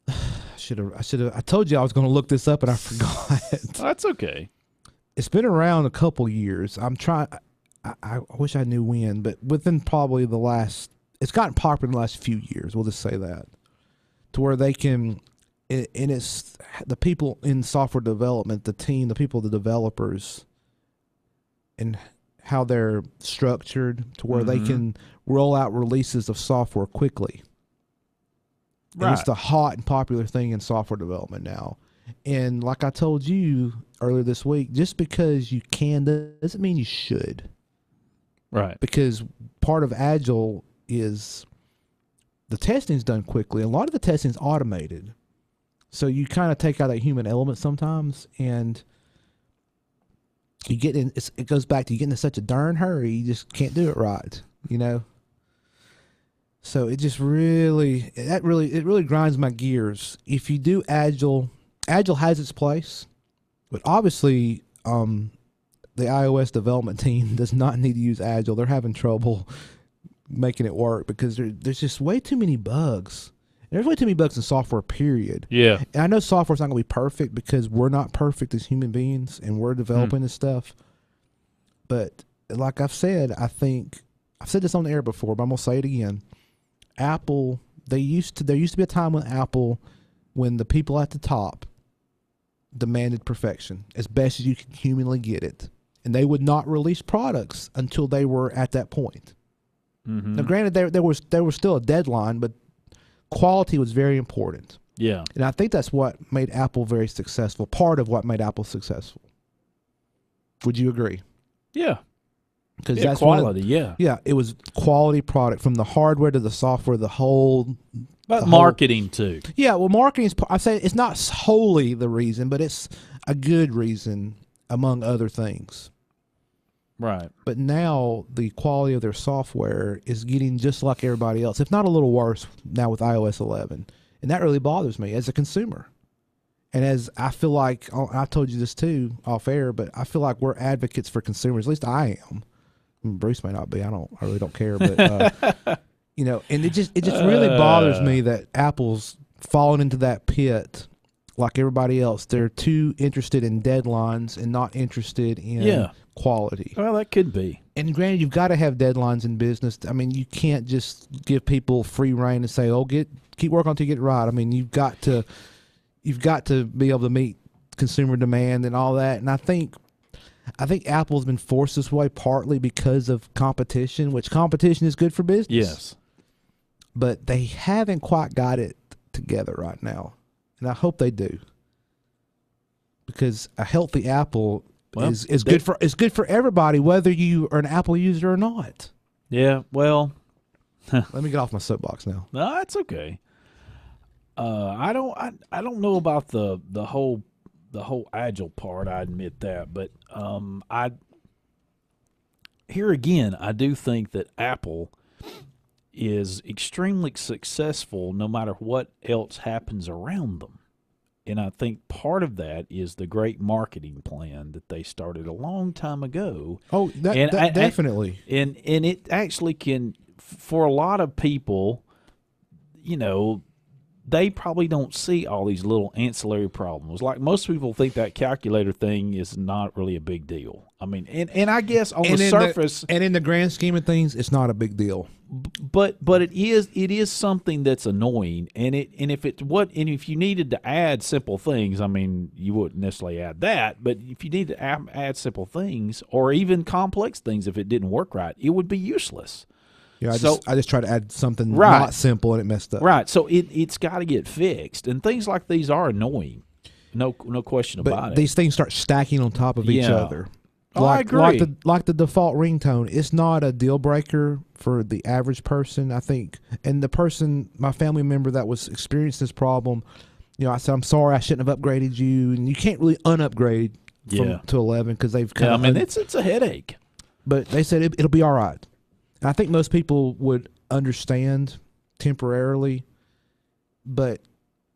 I told you I was going to look this up and I forgot. That's okay. It's been around a couple years. I wish I knew when, but within probably it's gotten popular in the last few years. We'll just say that, to where they can, and it's the people in software development, the team, the people, the developers, and how they're structured to where they can roll out releases of software quickly. Right. And it's the hot and popular thing in software development now. And like I told you earlier this week, just because you can doesn't mean you should. Right. Because part of Agile is the testing is done quickly. A lot of the testing is automated. So you kind of take out that human element sometimes, and you get in. It goes back to you getting in such a darn hurry, you just can't do it right. You know. So it just really grinds my gears. If you do Agile has its place, but obviously the iOS development team does not need to use Agile. They're having trouble making it work because there's just way too many bugs. There's way too many bugs in software, period. Yeah. And I know software's not going to be perfect because we're not perfect as human beings and we're developing this stuff. But like I've said, I've said this on the air before, but I'm going to say it again. Apple, there used to be a time when the people at the top demanded perfection as best as you can humanly get it. And they would not release products until they were at that point. Now, granted, there was still a deadline, but quality was very important. Yeah. And I think that's what made Apple very successful, part of what made Apple successful. Would you agree? Yeah. Because that's quality, Yeah, it was quality product from the hardware to the software, the whole. But marketing too. Yeah, well, marketing is. I say it's not wholly the reason, but it's a good reason among other things. Right. But now the quality of their software is getting just like everybody else, if not a little worse now with iOS 11, and that really bothers me as a consumer. And as I feel like I told you this too off air, but I feel like we're advocates for consumers. At least I am. Bruce may not be. I really don't care. But you know, and it just really bothers me that Apple's fallen into that pit like everybody else. They're too interested in deadlines and not interested in quality. Well, that could be. And granted, you've got to have deadlines in business. I mean, you can't just give people free rein and say, "Oh, keep working until you get it right." I mean, you've got to be able to meet consumer demand and all that. And I think Apple's been forced this way partly because of competition, which competition is good for business. Yes. But they haven't quite got it together right now. And I hope they do. Because a healthy Apple is good for everybody, whether you are an Apple user or not. Yeah, well, let me get off my soapbox now. No, that's okay. I don't know about the whole Agile part. I admit that, but here again, I do think that Apple is extremely successful no matter what else happens around them. And I think part of that is the great marketing plan that they started a long time ago. Oh, definitely. And it actually can, for a lot of people, you know, they probably don't see all these little ancillary problems. Like most people think that calculator thing is not really a big deal. I mean, and I guess on the surface, and in the grand scheme of things, it's not a big deal. But it is something that's annoying. And if you needed to add simple things, I mean, you wouldn't necessarily add that. But if you need to add simple things or even complex things, if it didn't work right, it would be useless. Yeah, So- I just tried to add something Right. not simple and it messed up. Right. So it's got to get fixed, and things like these are annoying. No question about But it. these things start stacking on top of each Yeah. other. Oh, I agree. Like the default ringtone, it's not a deal breaker for the average person, I think. And the person, my family member that was experiencing this problem, I said, I'm sorry, I shouldn't have upgraded you. And you can't really unupgrade Yeah. to 11 because they've kind Yeah, I of. mean, it's a headache. But they said it'll be all right. And I think most people would understand temporarily, but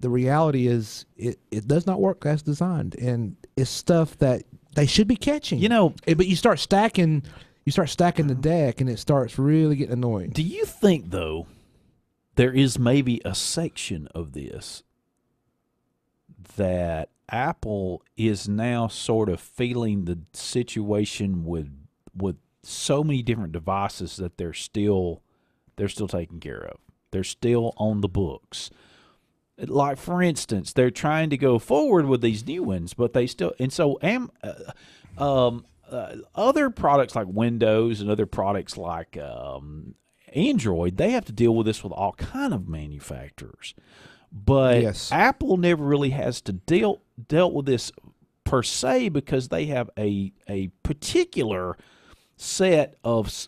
the reality is it does not work as designed, and it's stuff that they should be catching. But you start stacking the deck, and it starts really getting annoying. Do you think, though, there is maybe a section of this that Apple is now sort of feeling the situation with so many different devices that they're still taking care of. They're still on the books. Like, for instance, they're trying to go forward with these new ones, but they still, and so other products like Windows and other products like Android, they have to deal with this with all kind of manufacturers. But Yes. Apple never really has to dealt with this per se, because they have a particular set of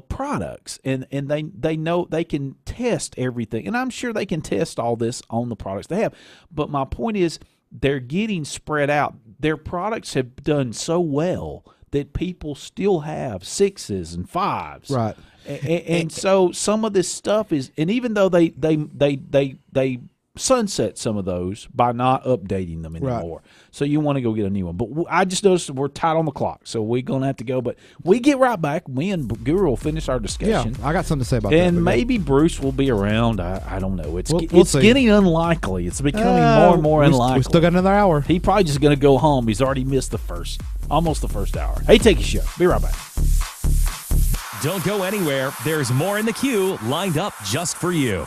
products, and they know they can test everything, and I'm sure they can test all this on the products they have. But my point is, they're getting spread out. Their products have done so well that people still have 6s and 5s, Right. and so some of this stuff is, and even though they sunset some of those by not updating them anymore. Right. So you want to go get a new one. But I just noticed we're tight on the clock, so we're going to have to go. But we get right back. Me and Guru will finish our Yeah, discussion. I got something to say about that. And but maybe Bruce will be around. I don't know. It's We'll see. getting unlikely. It's becoming more and more unlikely. We still got another hour. He probably just going to go home. He's already missed almost the first hour. Hey, take a show. Be right back. Don't go anywhere. There's more in the queue lined up just for you.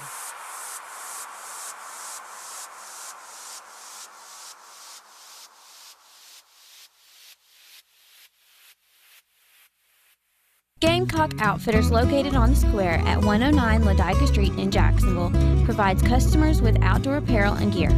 Gamecock Outfitters, located on the square at 109 Ladica Street in Jacksonville, provides customers with outdoor apparel and gear.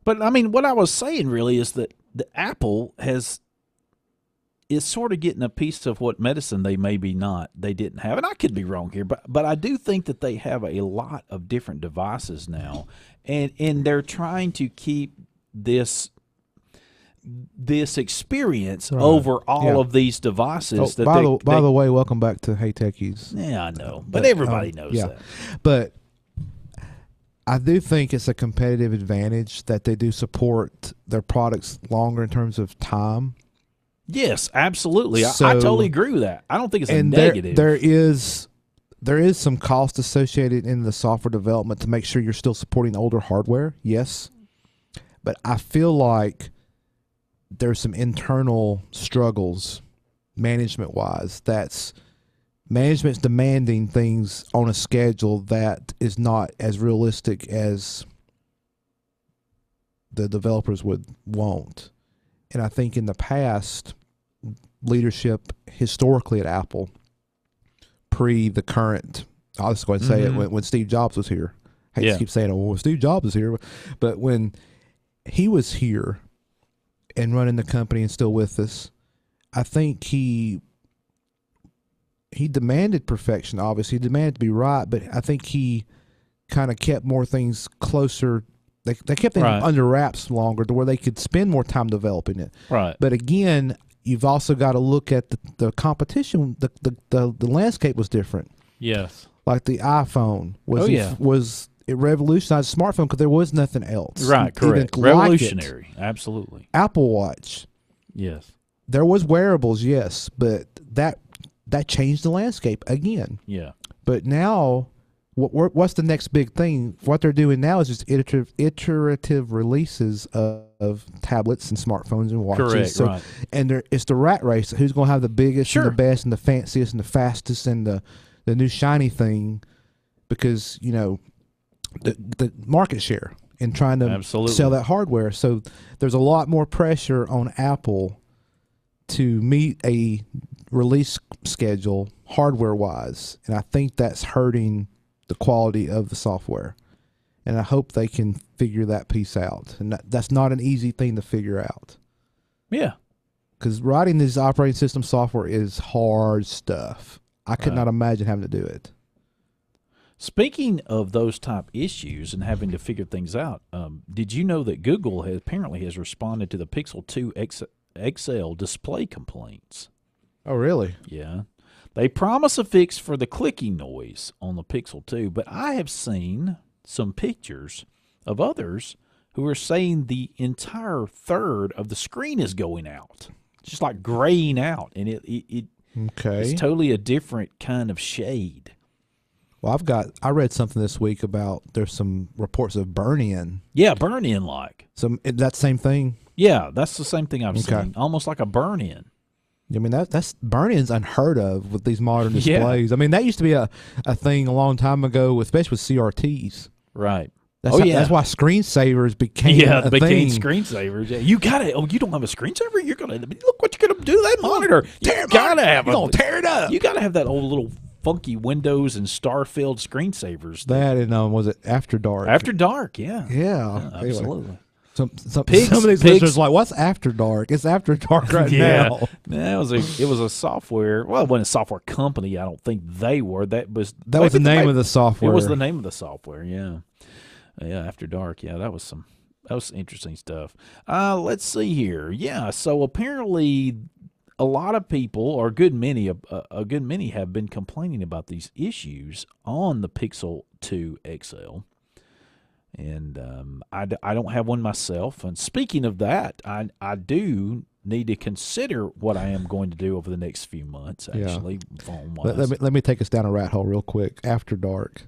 But I mean, what I was saying really is that the Apple is sort of getting a piece of what medicine they didn't have, and I could be wrong here, but I do think that they have a lot of different devices now, and they're trying to keep this experience Right. over all Yeah. of these devices. Oh, by the way, welcome back to Hey Techies. Yeah, I know, but everybody knows yeah. that. But I do think it's a competitive advantage that they do support their products longer in terms of time. Yes, absolutely. I So- totally agree with that. I don't think it's a And negative. there is some cost associated in the software development to make sure you're still supporting older hardware. Yes, but I feel like there's some internal struggles management wise. Management's demanding things on a schedule that is not as realistic as the developers would want. And I think in the past, leadership historically at Apple, pre the current, I'll just go ahead and say it, when Steve Jobs was here. I hate to keep saying, well, Steve Jobs is here. But when he was here and running the company and still with us, I think he he demanded perfection. Obviously, he demanded to be right, but I think he kind of kept more things closer. They kept things Right. under wraps longer to where they could spend more time developing it. Right. But again, you've also got to look at the competition. The landscape was different. Yes. Like the iPhone was it revolutionized smartphone because there was nothing else. Right. Correct. Even like Revolutionary. Absolutely. Apple Watch. Yes. There was wearables, yes, but that changed the landscape again. Yeah. But now, what's the next big thing? What they're doing now is just iterative releases of tablets and smartphones and watches. Correct. So, right. and it's the rat race. Who's going to have the biggest and the best and the fanciest and the fastest and the new shiny thing? Because the market share and trying to sell that hardware. So there's a lot more pressure on Apple to meet a release schedule hardware-wise, and I think that's hurting the quality of the software. And I hope they can figure that piece out. And that's not an easy thing to figure out. Yeah. Because writing this operating system software is hard stuff. I could not imagine having to do it. Speaking of those type issues and having to figure things out, did you know that Google apparently has responded to the Pixel 2 XL display complaints? Oh, really? Yeah. They promise a fix for the clicking noise on the Pixel 2, but I have seen some pictures of others who are saying the entire third of the screen is going out. It's just like graying out, and it's totally a different kind of shade. Well, I read something this week about there's some reports of burn-in. Yeah, burn-in like. That same thing? Yeah, that's the same thing I've seen. Almost like a burn-in. I mean, that's burn-in's unheard of with these modern displays. I mean, that used to be a thing a long time ago, especially with CRTs. Right. That's why screensavers became a became thing. screensavers. Yeah. You don't have a screensaver? You're gonna look what you're gonna do that monitor. Tear it up. You gotta have that old little funky Windows and star-filled screensavers. That and was it After Dark? After Dark, yeah. Yeah, absolutely. Anyway. Some of these listeners are like, what's After Dark? It's After Dark right now. It was a software. Well, it wasn't a software company. I don't think they were. That was the name of the software. It was the name of the software. Yeah, yeah. After Dark. Yeah, that was interesting stuff. Let's see here. Yeah. So apparently, a lot of people, or a good many, have been complaining about these issues on the Pixel 2 XL. And I don't have one myself. And speaking of that, I do need to consider what I am going to do over the next few months, actually, phone-wise. Let me take us down a rat hole real quick. After Dark.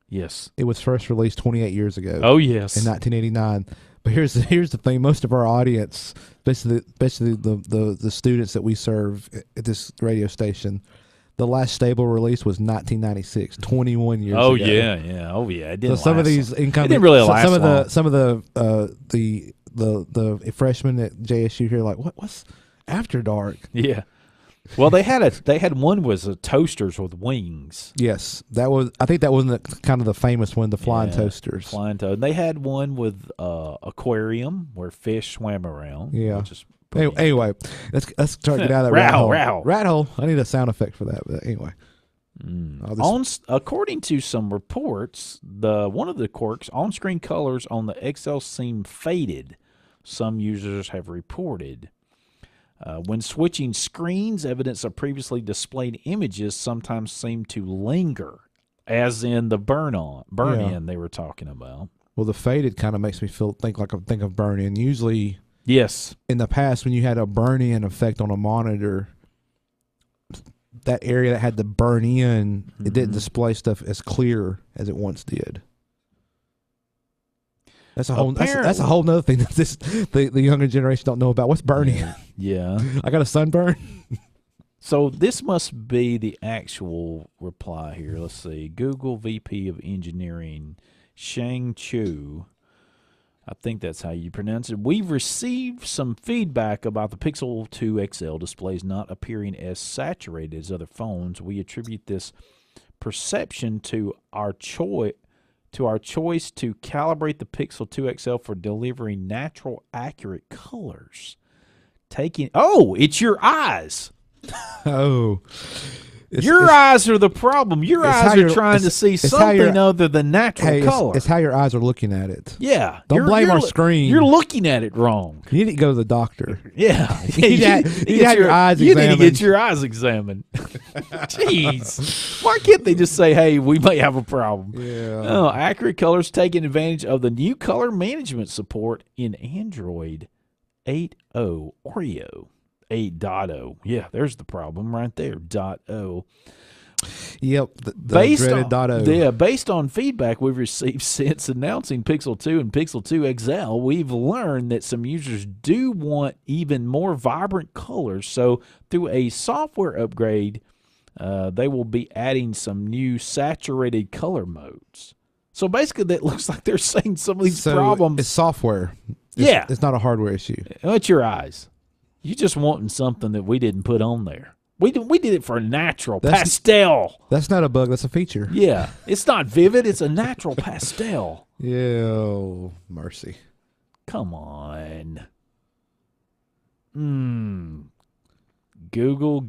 Yes. It was first released 28 years ago. Oh, yes. In 1989. But here's the thing. Most of our audience, especially the students that we serve at this radio station, the last stable release was 1996, 21 years ago. Oh yeah. Oh yeah. It didn't. So some of these incoming, it didn't really last long. Some of the freshmen at JSU here are like, what's After Dark? Yeah. Well, they had one was toasters with wings. Yes, I think that was kind of the famous one, the flying toasters. Flying toast. They had one with aquarium where fish swam around. Yeah. Which is anyway, let's try to get out of that rat hole. I need a sound effect for that. But anyway, according to some reports, one of the quirks, on-screen colors on the XL seem faded. Some users have reported. When switching screens, evidence of previously displayed images sometimes seem to linger, as in the burn-in they were talking about. Well, the faded kind of makes me think of burn-in. Usually, yes, in the past when you had a burn-in effect on a monitor, that area that had the burn-in, it didn't display stuff as clear as it once did. That's a whole. That's a whole nother thing that the younger generation don't know about. What's burning? Yeah, I got a sunburn. So this must be the actual reply here. Let's see. Google VP of Engineering Shang Chu. I think that's how you pronounce it. We've received some feedback about the Pixel 2 XL displays not appearing as saturated as other phones. We attribute this perception to our choice to calibrate the Pixel 2 XL for delivering natural, accurate colors. It's your eyes. Oh. Your eyes are the problem. Your eyes are trying to see something other than natural color. It's how your eyes are looking at it. Yeah. Don't blame our screen. You're looking at it wrong. You need to go to the doctor. Yeah. You need to have your eyes You examined. need to get your eyes examined. Jeez. Why can't they just say, hey, we may have a problem? Yeah. Oh, Accurate Color's taking advantage of the new color management support in Android 8.0 Oreo. 8.0. Yeah, there's the problem right there. .0. Yep, the dreaded .0. Yeah, based on feedback we've received since announcing Pixel 2 and Pixel 2 XL, we've learned that some users do want even more vibrant colors. So through a software upgrade, they will be adding some new saturated color modes. So basically, that looks like they're saying some of these problems. It's software. It's not a hardware issue. It's your eyes. You just wanting something that we didn't put on there. We did it for a natural pastel. That's not a bug. That's a feature. Yeah. It's not vivid. It's a natural pastel. Yeah. Oh, mercy. Come on. Google.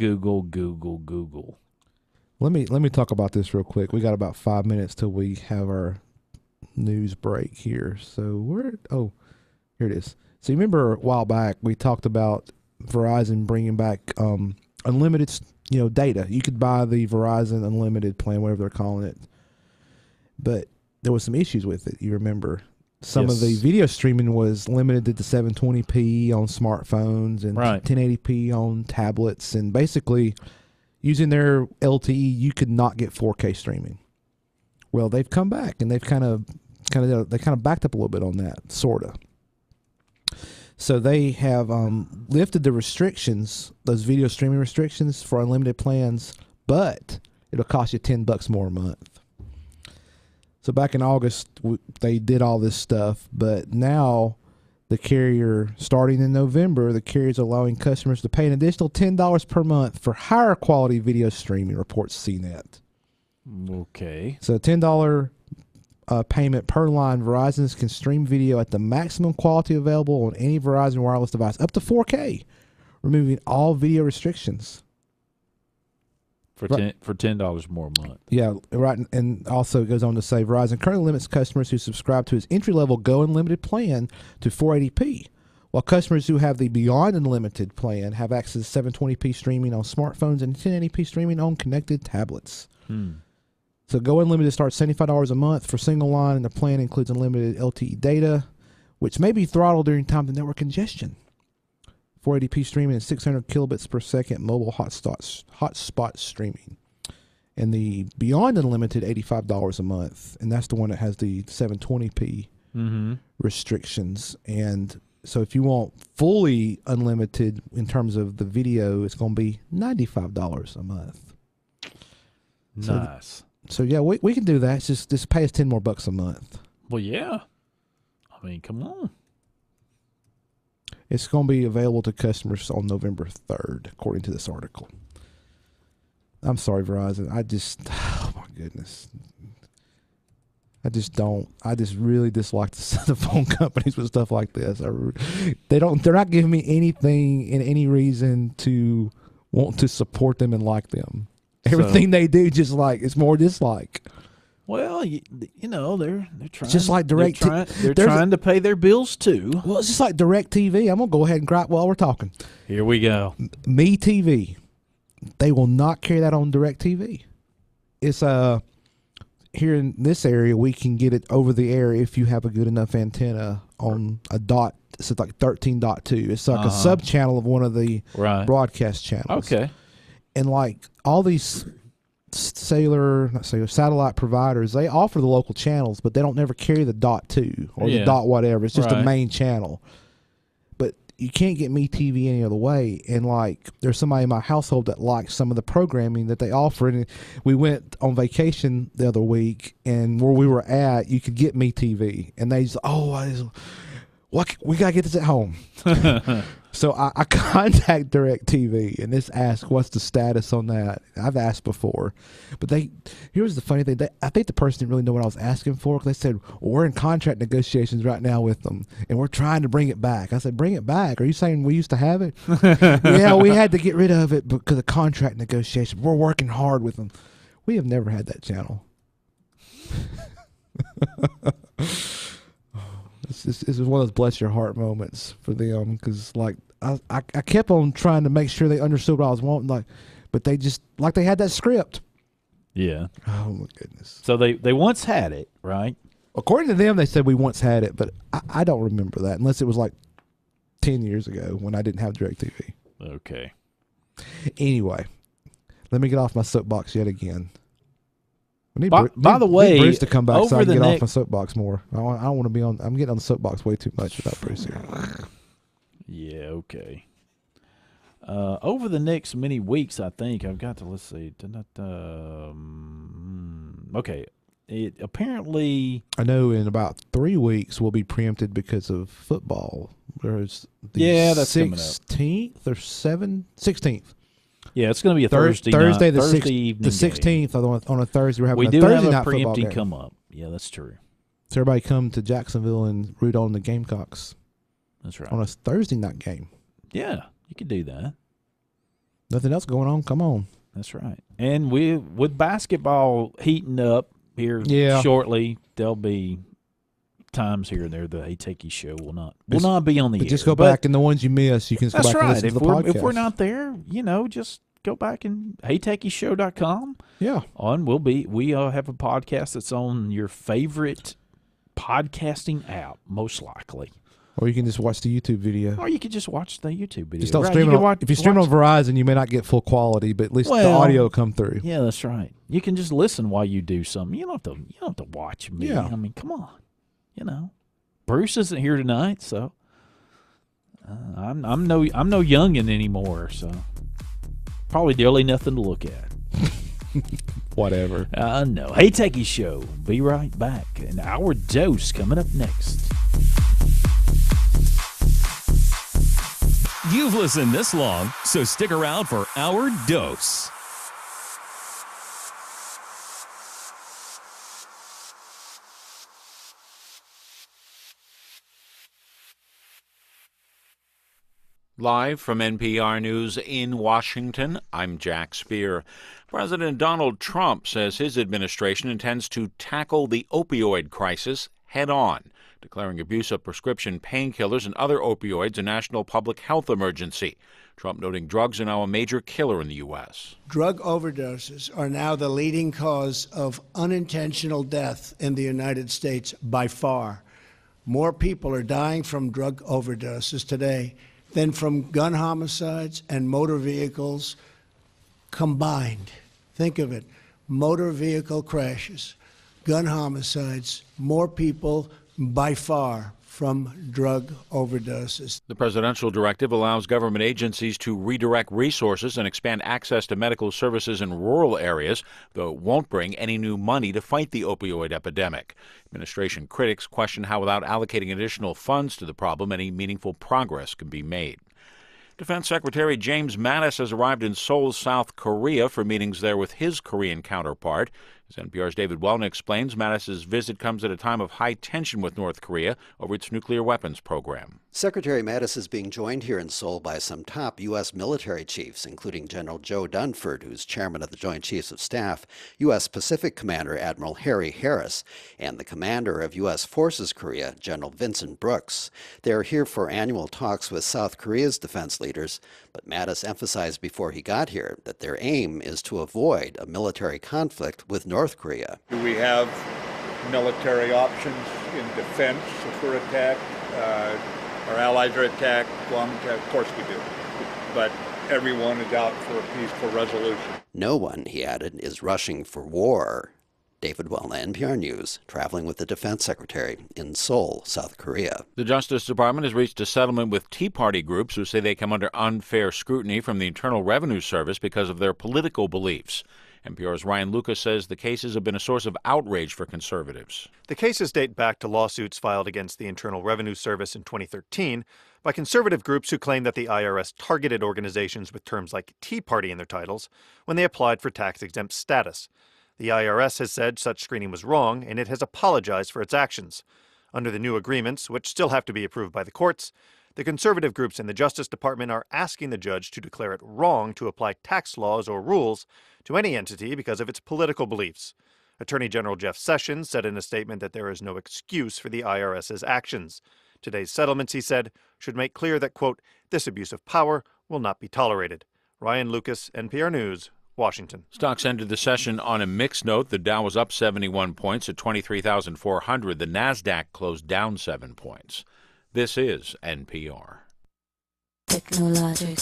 Let me talk about this real quick. We got about 5 minutes till we have our news break here. So here it is. So you remember a while back we talked about Verizon bringing back unlimited, data. You could buy the Verizon Unlimited plan, whatever they're calling it. But there was some issues with it. You remember some of the video streaming was limited to 720p on smartphones and 1080p on tablets, and basically using their LTE, you could not get 4K streaming. Well, they've come back and they've kind of backed up a little bit on that, sorta. So they have lifted the restrictions, those video streaming restrictions for unlimited plans, but it'll cost you $10 more a month. So back in August, they did all this stuff, but now the carrier, starting in November, the carrier is allowing customers to pay an additional $10 per month for higher quality video streaming, reports CNET. Okay. So $10 payment per line. Verizon can stream video at the maximum quality available on any Verizon wireless device, up to 4K, removing all video restrictions. For $10 more a month. Yeah, right. And also it goes on to say Verizon currently limits customers who subscribe to its entry-level Go Unlimited plan to 480p, while customers who have the Beyond Unlimited plan have access to 720p streaming on smartphones and 1080p streaming on connected tablets. So Go Unlimited starts $75 a month for single line, and the plan includes unlimited LTE data, which may be throttled during times of network congestion. 480p streaming and 600 kilobits per second mobile hotspot streaming. And the Beyond Unlimited, $85 a month, and that's the one that has the 720p restrictions. And so if you want fully unlimited in terms of the video, it's going to be $95 a month. Nice. So yeah, we can do that. It's just pay us $10 more a month. Well, yeah. I mean, come on. It's going to be available to customers on November 3rd, according to this article. I'm sorry, Verizon. Oh my goodness. I just really dislike the phone companies with stuff like this. They're not giving me anything and any reason to want to support them and like them. Everything they do, just like, it's more dislike. Well, you know, they're trying. Just like Direct, they're trying to pay their bills too. Well, it's just like DirecTV. I'm gonna go ahead and gripe while we're talking. Here we go. Me TV, they will not carry that on DirecTV. It's here in this area we can get it over the air if you have a good enough antenna on a dot. It's like 13.2. It's like a sub channel of one of the broadcast channels. Okay. And like all these satellite providers, they offer the local channels, but they don't never carry the .2 or the dot whatever. It's just a main channel. But you can't get Me TV any other way. And like, there's somebody in my household that likes some of the programming that they offer. And we went on vacation the other week, and where we were at, you could get Me TV, and they just, What we gotta get this at home. So I contact DirecTV and this asks what's the status on that. I've asked before, but here's the funny thing. I think the person didn't really know what I was asking for, because they said, well, we're in contract negotiations right now with them and we're trying to bring it back. I said, bring it back? Are you saying we used to have it? Yeah, we had to get rid of it because of contract negotiations. We're working hard with them. We have never had that channel. This is one of those bless your heart moments for them, because like I kept on trying to make sure they understood what I was wanting, but they just they had that script. Yeah. Oh my goodness. So they once had it, right? According to them, they said we once had it, but I don't remember that unless it was like 10 years ago when I didn't have DirecTV. Okay. Anyway, let me get off my soapbox yet again. By the way, Bruce to come back so I can get off next my soapbox more. I don't want to be on. I'm getting on the soapbox way too much without Bruce here. Yeah, okay. Over the next many weeks, I think I've got to, let's see. Okay. It apparently, I know in about 3 weeks we'll be preempted because of football. There's the that's coming up. 16th or 16th. Yeah, it's going to be a Thursday evening. The 16th on a Thursday. We're having we a do Thursday have a night football preempting game. come up. Yeah, that's true. So everybody come to Jacksonville and root on the Gamecocks. That's right. On a Thursday night game. Yeah, you could do that. Nothing else going on. Come on. That's right. And with basketball heating up here shortly, there'll be times here and there the Techies show will not be on the air. Just go back, and the ones you miss, you can go back and listen to the podcast. If we're not there, just go back and HeyTechiesShow.com. Yeah. We have a podcast that's on your favorite podcasting app, most likely. Or you can just watch the YouTube video. Or you can just watch the YouTube video. Just don't stream it if you stream on Verizon, you may not get full quality, but at least the audio will come through. Yeah, that's right. You can just listen while you do something. You don't have to watch me. Yeah. I mean, come on. Bruce isn't here tonight, so I'm no youngin' anymore, so probably nearly nothing to look at. Whatever. No. Hey, Techies Show. Be right back. And our dose coming up next. You've listened this long, so stick around for our dose. Live from NPR News in Washington, I'm Jack Speer. President Donald Trump says his administration intends to tackle the opioid crisis head-on, declaring abuse of prescription painkillers and other opioids a national public health emergency. Trump noting drugs are now a major killer in the U.S. Drug overdoses are now the leading cause of unintentional death in the United States by far. More people are dying from drug overdoses today than from gun homicides and motor vehicles combined. Think of it. Motor vehicle crashes, gun homicides, more people by far from drug overdoses. The presidential directive allows government agencies to redirect resources and expand access to medical services in rural areas, though it won't bring any new money to fight the opioid epidemic. Administration critics question how, without allocating additional funds to the problem, any meaningful progress can be made. Defense Secretary James Mattis has arrived in Seoul, South Korea, for meetings there with his Korean counterpart. As NPR's David Wellman explains, Mattis's visit comes at a time of high tension with North Korea over its nuclear weapons program. Secretary Mattis is being joined here in Seoul by some top U.S. military chiefs, including General Joe Dunford, who's chairman of the Joint Chiefs of Staff, U.S. Pacific Commander Admiral Harry Harris, and the commander of U.S. Forces Korea, General Vincent Brooks. They are here for annual talks with South Korea's defense leaders, but Mattis emphasized before he got here that their aim is to avoid a military conflict with North Korea. Do we have military options in defense if we're attacked? Our allies are attacked, Guam attacked, of course we do. But everyone is out for a peaceful resolution. No one, he added, is rushing for war. David Wellman, NPR News, traveling with the Defense Secretary in Seoul, South Korea. The Justice Department has reached a settlement with Tea Party groups who say they come under unfair scrutiny from the Internal Revenue Service because of their political beliefs. NPR's Ryan Lucas says the cases have been a source of outrage for conservatives. The cases date back to lawsuits filed against the Internal Revenue Service in 2013 by conservative groups who claim that the IRS targeted organizations with terms like Tea Party in their titles when they applied for tax-exempt status. The IRS has said such screening was wrong, and it has apologized for its actions. Under the new agreements, which still have to be approved by the courts, the conservative groups in the Justice Department are asking the judge to declare it wrong to apply tax laws or rules to any entity because of its political beliefs. Attorney General Jeff Sessions said in a statement that there is no excuse for the IRS's actions. Today's settlements, he said, should make clear that, quote, this abuse of power will not be tolerated. Ryan Lucas, NPR News, Washington. Stocks ended the session on a mixed note. The Dow was up 71 points at 23,400. The Nasdaq closed down 7 points. This is NPR. Technologic.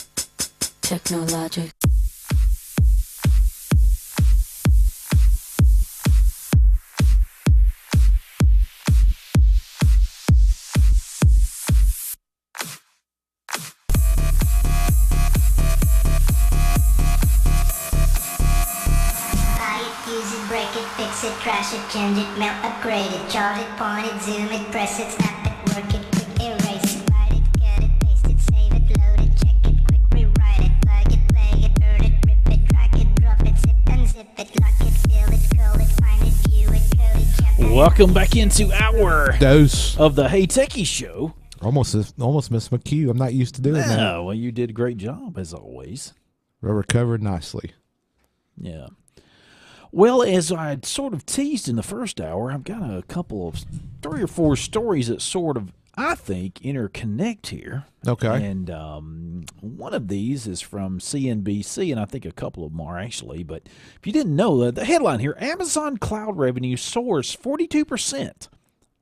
Use it, break it, fix it, trash it, change it, mail, upgrade it, chart it, point it, zoom it, press it, snap it, work it, quick erase it, write it, cut it, paste it, save it, load it, check it, quick rewrite it, plug it, play it, burn it, rip it, drag it, drop it, zip unzip it, lock it, fill it, call it, find it, view it, code it, check it. Welcome back into our dose of the Hey Techies Show. Almost missed my cue. I'm not used to doing that. No, well, you did a great job, as always. I recovered nicely. Yeah. Well, as I had sort of teased in the first hour, I've got a couple of 3 or 4 stories that sort of, I think, interconnect here. Okay. And one of these is from CNBC, and I think a couple of them are actually. But if you didn't know, the headline here, Amazon cloud revenue soars 42%,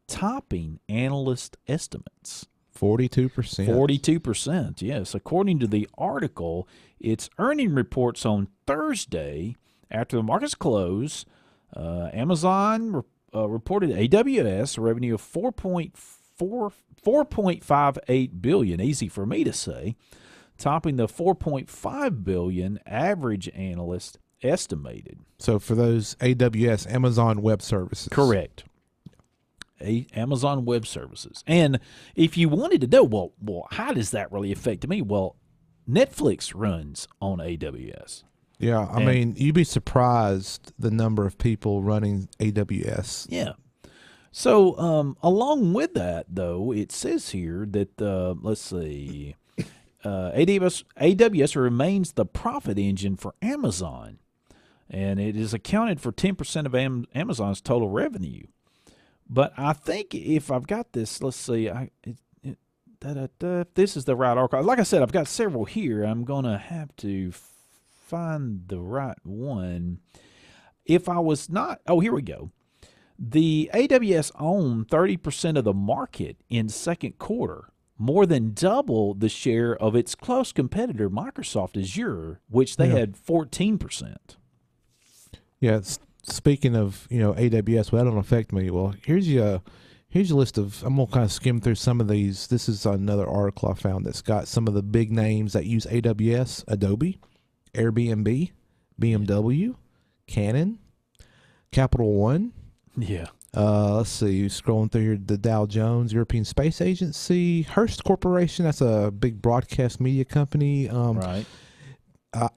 topping analyst estimates. 42%. 42%, yes. According to the article, its earning reports on Thursday after the markets close, Amazon reported AWS revenue of $4.58 billion, easy for me to say, topping the $4.5 billion average analyst estimated. So for those AWS, Amazon Web Services. Correct. Amazon Web Services. And if you wanted to know, well, how does that really affect me? Well, Netflix runs on AWS. Yeah, I mean, you'd be surprised the number of people running AWS. Yeah. So along with that, though, it says here that, let's see, AWS remains the profit engine for Amazon, and it is accounted for 10% of Amazon's total revenue. But I think if I've got this, let's see, if this is the right article. Like I said, I've got several here. I'm going to have to find the right one. If I was not, here we go. The AWS owned 30% of the market in second quarter, more than double the share of its close competitor Microsoft Azure, which they had 14%. Yeah, speaking of AWS, well, that don't affect me. Well, here's your list of. I'm gonna kind of skim through some of these. This is another article I found that's got some of the big names that use AWS: Adobe, Airbnb, BMW, Canon, Capital One. Yeah. Let's see. Scrolling through here, the Dow Jones, European Space Agency, Hearst Corporation. That's a big broadcast media company. Right.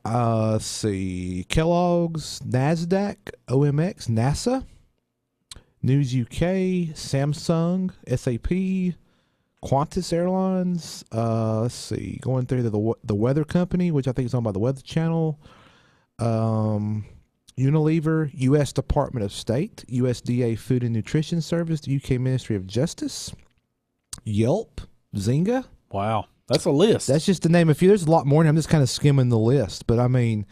Let's see. Kellogg's, NASDAQ, OMX, NASA, News UK, Samsung, SAP, Qantas Airlines. Let's see. Going through the Weather Company, which I think is owned by the Weather Channel. Unilever, U.S. Department of State, USDA Food and Nutrition Service, the UK Ministry of Justice, Yelp, Zynga. Wow. That's a list. That's just to name a few. There's a lot more, and I'm just kind of skimming the list. But, I mean,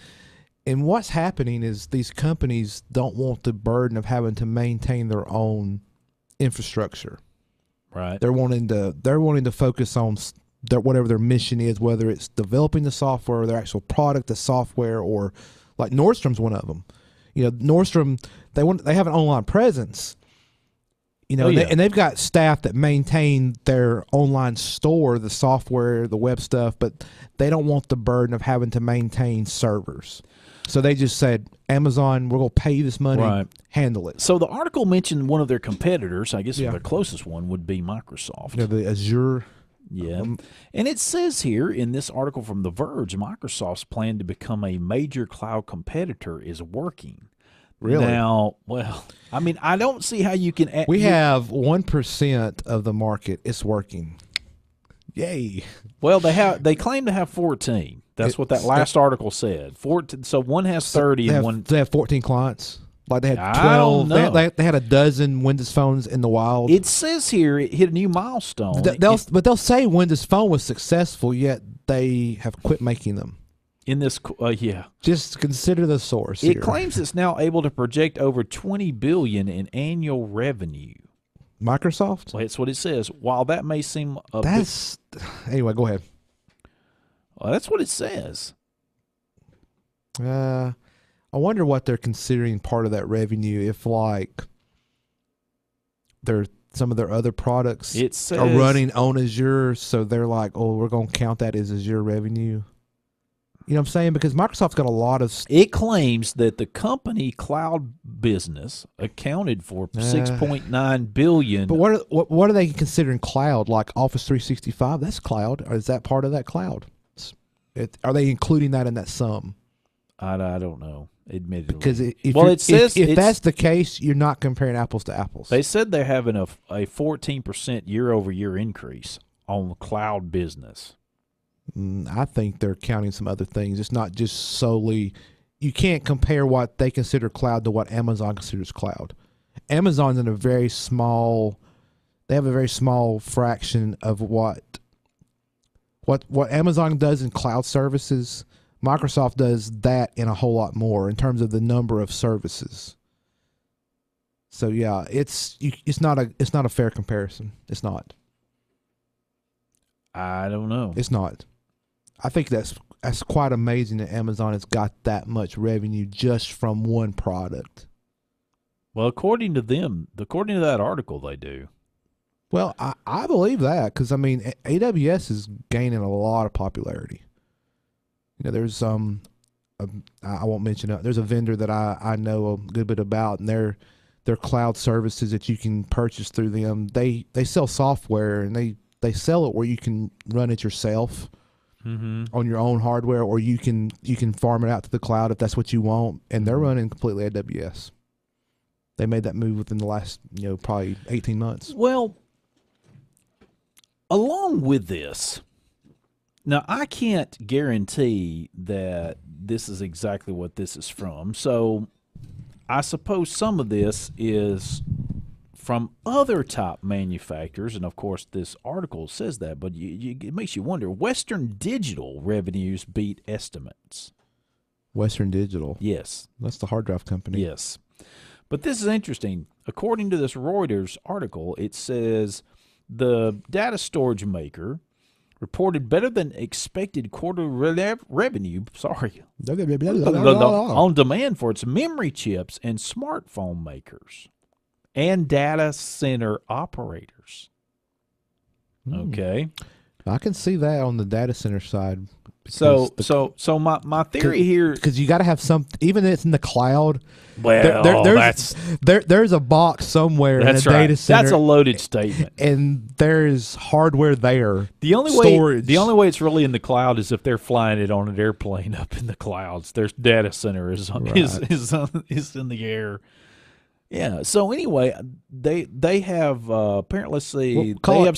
and what's happening is these companies don't want the burden of having to maintain their own infrastructure. Right. They're wanting to focus on whatever their mission is, whether it's developing the software or their actual product, the software, or like Nordstrom's one of them. Nordstrom, they have an online presence. And they've got staff that maintain their online store, the software, the web stuff, but they don't want the burden of having to maintain servers. So they just said, Amazon, we're going to pay you this money. Right. Handle it. So the article mentioned one of their competitors. I guess their closest one would be Microsoft. Yeah, the Azure. Yeah. And it says here in this article from The Verge, Microsoft's plan to become a major cloud competitor is working. Really? Now, well, I mean, I don't see how you can. We have 1% of the market. It's working. Yay. Well, they claim to have 14. That's what that last article said. 14. So one has 30 and one. They have 14 clients. Like they had 12. I don't know. They had a dozen Windows phones in the wild. It says here it hit a new milestone. But they'll say Windows Phone was successful, yet they have quit making them. In this, Just consider the source. It here. claims it's now able to project over $20 billion in annual revenue. Microsoft? Well, that's what it says. While that may seem anyway, go ahead. Well, that's what it says. I wonder what they're considering part of that revenue. If like some of their other products are running on Azure, so they're like, oh, we're going to count that as Azure revenue. You know what I'm saying? Because Microsoft's got a lot of... It claims that the company cloud business accounted for $6.9 billion. But what are they considering cloud? Like Office 365? That's cloud. Or is that part of that cloud? Are they including that in that sum? I don't know, admittedly. Because if that's the case, you're not comparing apples to apples. They said they're having a 14% year-over-year increase on the cloud business. I think they're counting some other things. It's not just solely. You can't compare what they consider cloud to what Amazon considers cloud. Amazon's in a very small. They have a very small fraction of what Amazon does in cloud services. Microsoft does that in a whole lot more in terms of the number of services. So yeah, it's not a fair comparison. It's not. I don't know. It's not. I think that's quite amazing that Amazon has got that much revenue just from one product. Well, according to that article, they do. Well, I believe that because, I mean, AWS is gaining a lot of popularity. You know, there's I won't mention it. There's a vendor that I know a good bit about, and their cloud services that you can purchase through them. They sell software, and they sell it where you can run it yourself on your own hardware, or you can farm it out to the cloud if that's what you want. And they're running completely AWS. They made that move within the last probably 18 months. Well, along with this, now I can't guarantee that this is exactly what this is from. So I suppose some of this is from other top manufacturers, and of course this article says that, but it makes you wonder. Western Digital revenues beat estimates. Western Digital? Yes. That's the hard drive company. Yes. But this is interesting. According to this Reuters article, it says the data storage maker reported better than expected quarterly revenue, on demand for its memory chips and smartphone makers and data center operators. Okay. I can see that on the data center side. So my theory here, because you got to have some, even if it's in the cloud. Well, there's a box somewhere in a data center. That's a loaded statement, and there's hardware there. The only way it's really in the cloud is if they're flying it on an airplane up in the clouds. Their data center is in the air. Yeah. So anyway, they have apparently, let's see, surged. Call it a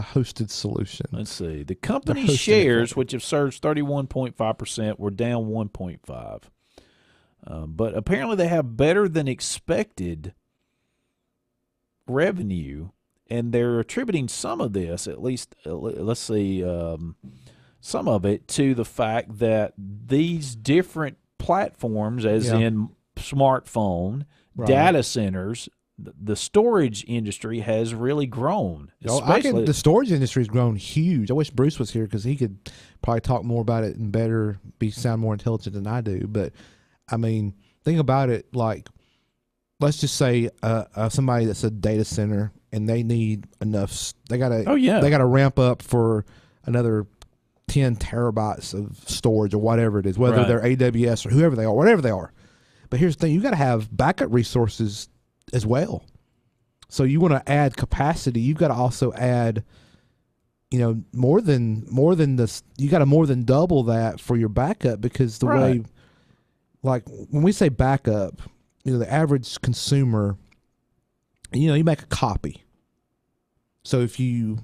hosted solution. Let's see. The company's shares, which have surged 31.5%, were down 1.5%. But apparently they have better than expected revenue, and they're attributing some of this, at least, let's see, some of it to the fact that these different platforms, as in smartphone, data centers, the storage industry has really grown. The storage industry has grown huge. I wish Bruce was here because he could probably talk more about it and sound more intelligent than I do. But I mean, think about it. Like, let's just say somebody that's a data center and they need enough. They gotta ramp up for another 10 terabytes of storage or whatever it is, whether Right. they're AWS or whoever they are, whatever they are. But here's the thing: you got to have backup resources as well. So you want to add capacity. You've got to also add, more than this. You got to more than double that for your backup, because the way, like when we say backup, the average consumer, you make a copy. So if you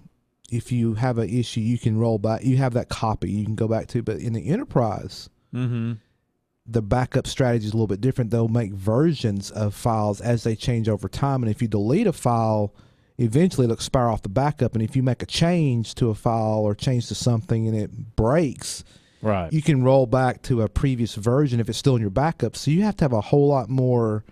have an issue, you can roll back. You have that copy you can go back to. But in the enterprise, the backup strategy is a little bit different. They'll make versions of files as they change over time. And if you delete a file, eventually it'll expire off the backup. And if you make a change to a file or change to something and it breaks, right, you can roll back to a previous version if it's still in your backup. So you have to have a whole lot more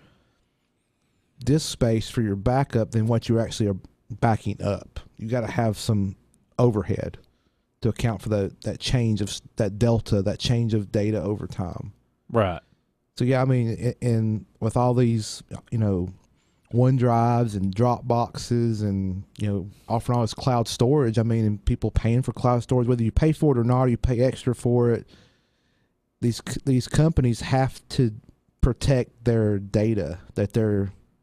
disk space for your backup than what you actually are backing up. You got to have some overhead to account for that change of that delta, that change of data over time. Right. So yeah, I mean, and with all these, OneDrives and Dropboxes and, offering all this cloud storage, I mean, and people paying for cloud storage, whether you pay for it or not, or you pay extra for it, these companies have to protect their data that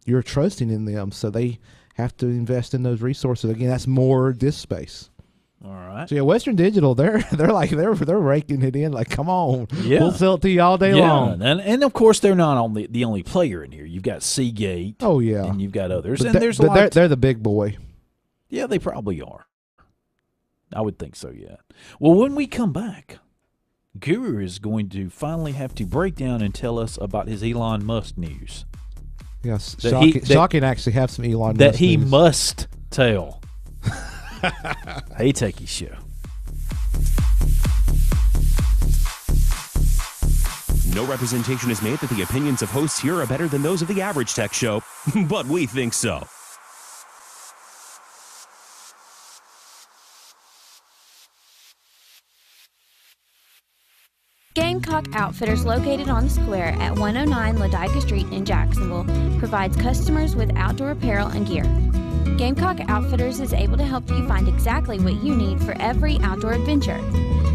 you're trusting in them. So they have to invest in those resources. Again, that's more disk space. All right. So yeah, Western Digital, they're raking it in like, come on, Yeah. we'll sell it to you all day long. And of course they're not the only player in here. You've got Seagate. Oh yeah, and you've got others. But And there's a lot. they're the big boy. Yeah, they probably are. I would think so. Yeah. Well, when we come back, Guru is going to finally have to break down and tell us about his Elon Musk news. Yes, That shocking. Actually, have some Elon that Musk he news. must tell. Hey, Techies Show. No representation is made that the opinions of hosts here are better than those of the average tech show, but we think so. Gamecock Outfitters, located on the square at 109 Ladiga Street in Jacksonville, provides customers with outdoor apparel and gear. Gamecock Outfitters is able to help you find exactly what you need for every outdoor adventure.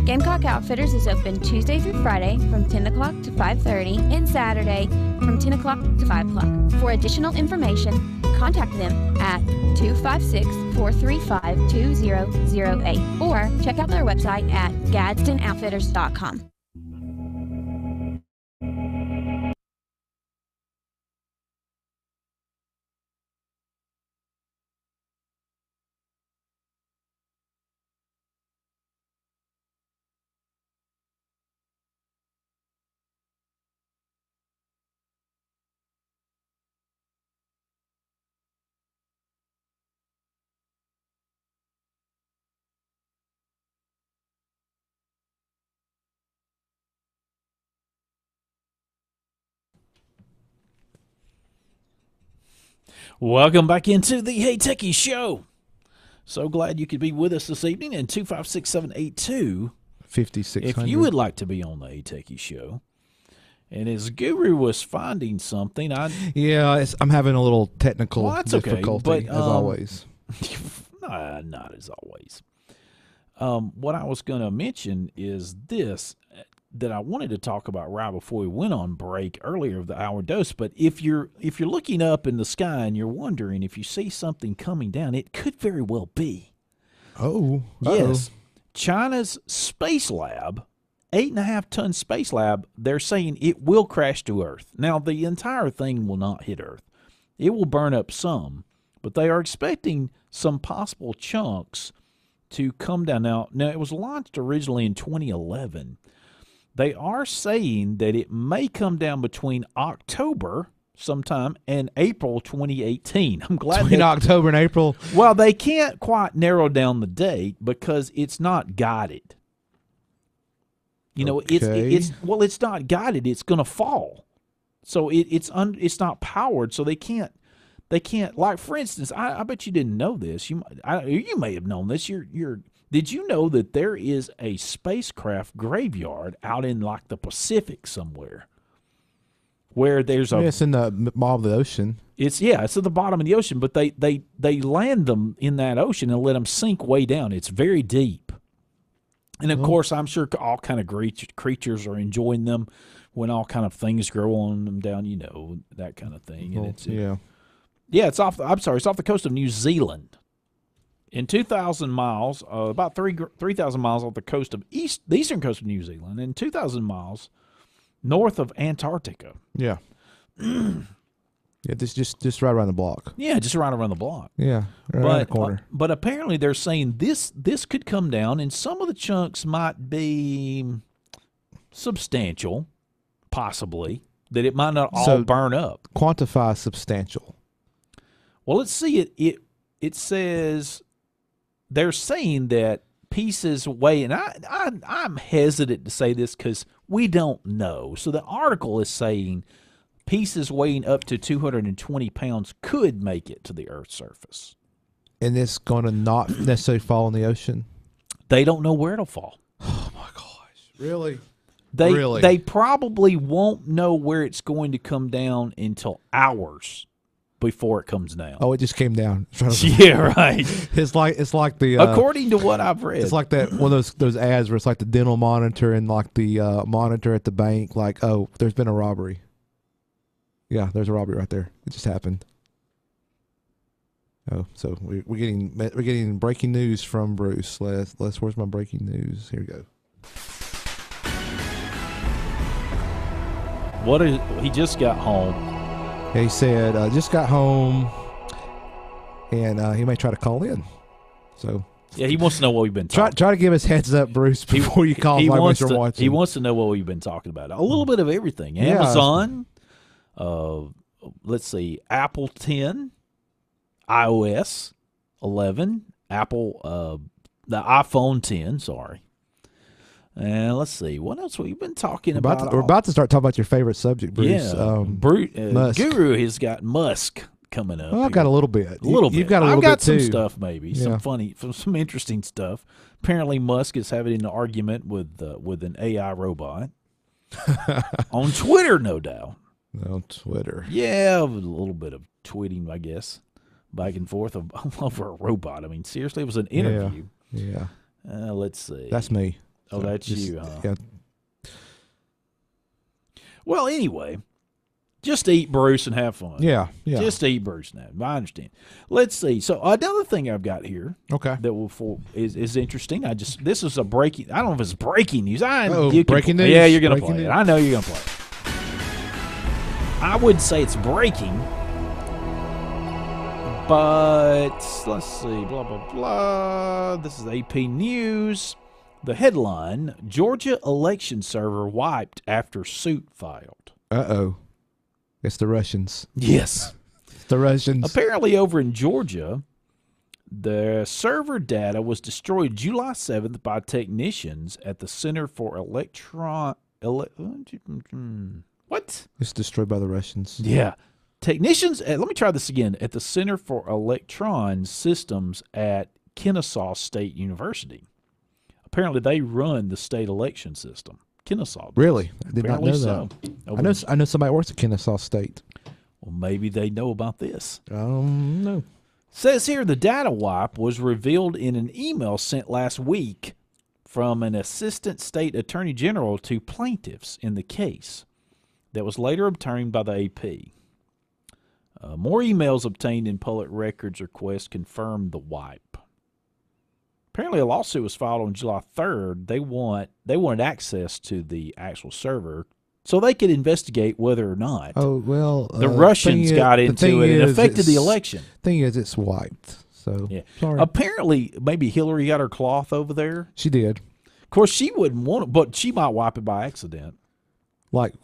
Gamecock Outfitters is open Tuesday through Friday from 10 o'clock to 5:30 and Saturday from 10 o'clock to 5 o'clock. For additional information, contact them at 256-435-2008 or check out their website at GadsdenOutfitters.com. Welcome back into the Hey Techie Show. So glad you could be with us this evening. And 256-782 5600. if you would like to be on the Hey Techie Show. And as Guru was finding something, I'm having a little technical difficulty, okay, but, as always. Not as always. What I was going to mention is this, that I wanted to talk about right before we went on break earlier of the hour dose. But if you're looking up in the sky and you're wondering if you see something coming down, it could very well be. Oh, yes. China's space lab, 8.5-ton space lab, they're saying it will crash to Earth. Now, the entire thing will not hit Earth. It will burn up some, but they are expecting some possible chunks to come down. Now it was launched originally in 2011. They are saying that it may come down between October sometime and April 2018. I'm glad between October and April. Well, they can't quite narrow down the date because it's not guided. It's not guided. It's going to fall. So it's not powered. So they can't. Like, for instance, I bet you didn't know this. You may have known this. Did you know that there is a spacecraft graveyard out in like the Pacific somewhere, where there's it's in the bottom of the ocean. It's at the bottom of the ocean, but they land them in that ocean and let them sink way down. It's very deep, And of course, I'm sure all kind of creatures are enjoying them when all kind of things grow on them down, that kind of thing. And it's off. It's off the coast of New Zealand. In 2,000 miles, about 3,000 miles off the coast of the eastern coast of New Zealand, and 2,000 miles north of Antarctica. Yeah. Yeah, just right around the block. Yeah, just right around the block. Yeah, right around the corner. But apparently they're saying this could come down, and some of the chunks might be substantial, possibly, that it might not all burn up. Quantify substantial. Well, let's see. It says they're saying that pieces weigh, and I'm hesitant to say this because we don't know. So the article is saying pieces weighing up to 220 pounds could make it to the Earth's surface. And it's going to not necessarily fall in the ocean? They don't know where it'll fall. Oh, my gosh. Really? They probably won't know where it's going to come down until hours before it comes down. Oh, it just came down. Yeah, right. It's like the according to what I've read, it's like that one of those ads where it's like the dental monitor and like the monitor at the bank. Like, oh, there's been a robbery. Yeah, there's a robbery right there. It just happened. Oh, so we're getting breaking news from Bruce. Where's my breaking news? Here we go. He just got home. Yeah, he said just got home, and he may try to call in. So yeah, he wants to know what we've been talking. Try to give us heads up, Bruce, before you call. He wants to know what we've been talking about. A little bit of everything. Amazon. Let's see, Apple 10, iOS 11, Apple, the iPhone 10, sorry. And let's see, what else we've been talking about? We're about to start talking about your favorite subject, Bruce. Yeah, Musk. Guru has got Musk coming up. Well, I've got a little bit. You've got a little I've got bit some too. stuff, maybe some interesting stuff. Apparently, Musk is having an argument with an AI robot on Twitter, no doubt. On Twitter. Yeah, a little bit of tweeting, I guess, back and forth over a robot. I mean, seriously, it was an interview. Yeah. Let's see. That's me. Oh, So that's just- you, huh? Yeah. Well, anyway, just eat, Bruce, and have fun. Yeah. Just eat, Bruce, now. I understand. Let's see. So another thing I've got here Okay. that is interesting. This is a breaking. I don't know if it's breaking news. Breaking news. Yeah, you're going to Breaking play it. news. I know you're going to play it. I would say it's breaking, but let's see, blah, blah, blah. This is AP News. The headline, Georgia election server wiped after suit filed. Uh-oh. It's the Russians. Yes. It's the Russians. Apparently over in Georgia, the server data was destroyed July 7th by technicians at the Center for What? It's destroyed by the Russians. Yeah. Technicians, let me try this again, at the Center for Electron Systems at Kennesaw State University. Apparently, they run the state election system. Kennesaw does. Really? I did not know Apparently that. I know somebody works at Kennesaw State. Well, maybe they know about this. No. Says here the data wipe was revealed in an email sent last week from an assistant state attorney general to plaintiffs in the case that was later obtained by the AP. More emails obtained in public records requests confirmed the wipe. Apparently, a lawsuit was filed on July 3rd. They wanted access to the actual server so they could investigate whether or not the Russians got into it and affected the election. Thing is, it's wiped. So yeah. sorry. Apparently, maybe Hillary got her cloth over there. She did. Of course, she wouldn't want it, but she might wipe it by accident. Like.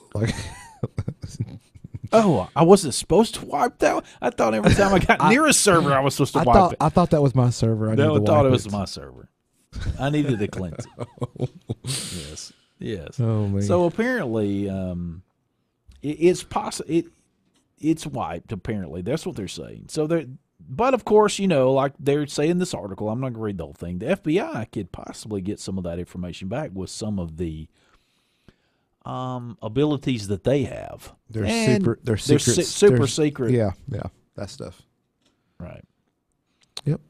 Oh, I wasn't supposed to wipe that. I thought every time I got near a server, I was supposed to wipe it. I thought that was my server. I thought it was my server. I needed to cleanse it. Yes. Oh man. So apparently, it's possible. It's wiped. Apparently, that's what they're saying. So but of course, like they're saying in this article, I'm not going to read the whole thing. The FBI could possibly get some of that information back with some of the abilities that they have. They're secret. Super secret. Yeah, that stuff. Right. Yep.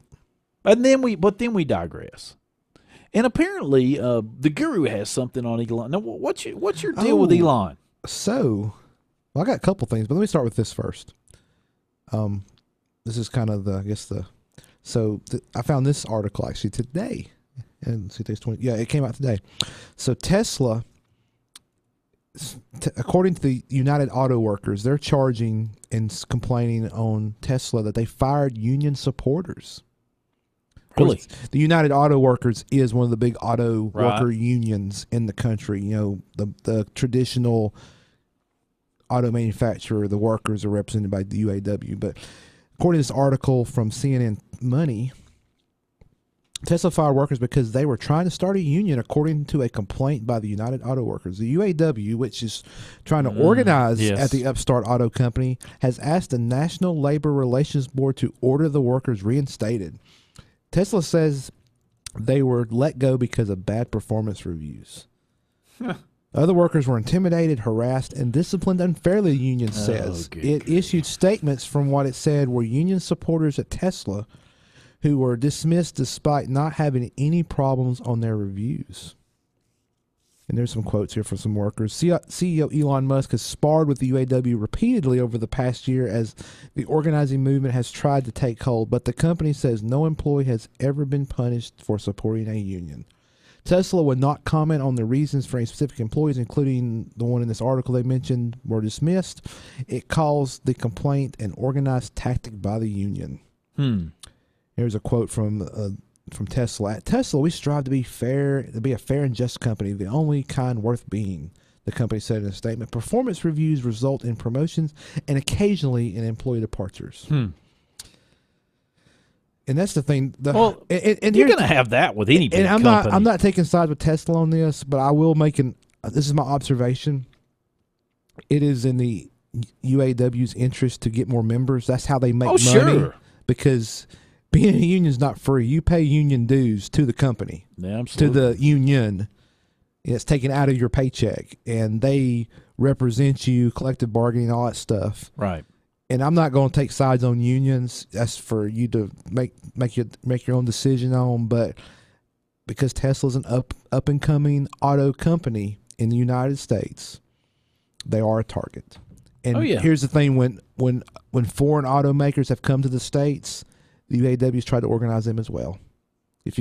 And then we digress. And apparently, the Guru has something on Elon. Now, what's your deal with Elon? So, well, I got a couple things, but let me start with this first. This is kind of I found this article actually today, and today's 20. Yeah, it came out today. So Tesla, according to the United Auto Workers, they're charging and complaining on Tesla that they fired union supporters. Really? The United Auto Workers is one of the big auto worker unions in the country. You know, the traditional auto manufacturer, the workers are represented by the UAW. But according to this article from CNN Money, Tesla fired workers because they were trying to start a union, according to a complaint by the United Auto Workers. The UAW, which is trying to organize at the upstart auto company, has asked the National Labor Relations Board to order the workers reinstated. Tesla says they were let go because of bad performance reviews. Other workers were intimidated, harassed, and disciplined unfairly, the union says. It issued statements from what it said were union supporters at Tesla who were dismissed despite not having any problems on their reviews. And there's some quotes here from some workers. CEO Elon Musk has sparred with the UAW repeatedly over the past year as the organizing movement has tried to take hold, but the company says no employee has ever been punished for supporting a union. Tesla would not comment on the reasons for any specific employees, including the one in this article they mentioned, were dismissed. It calls the complaint an organized tactic by the union. Here's a quote from Tesla. At Tesla, we strive to be fair, to be a fair and just company, the only kind worth being, the company said in a statement. Performance reviews result in promotions and occasionally in employee departures. And that's the thing. And you're going to have that with any big company. I'm not taking sides with Tesla on this, but I will make this is my observation. It is in the UAW's interest to get more members. That's how they make money. Sure. Because being in a union is not free. You pay union dues to the company, to the union. It's taken out of your paycheck, and they represent you, collective bargaining, all that stuff. Right. And I'm not going to take sides on unions. That's for you to make your own decision on. But because Tesla's an up and coming auto company in the United States, they are a target. And here's the thing: when foreign automakers have come to the States, the UAW's tried to organize them as well. If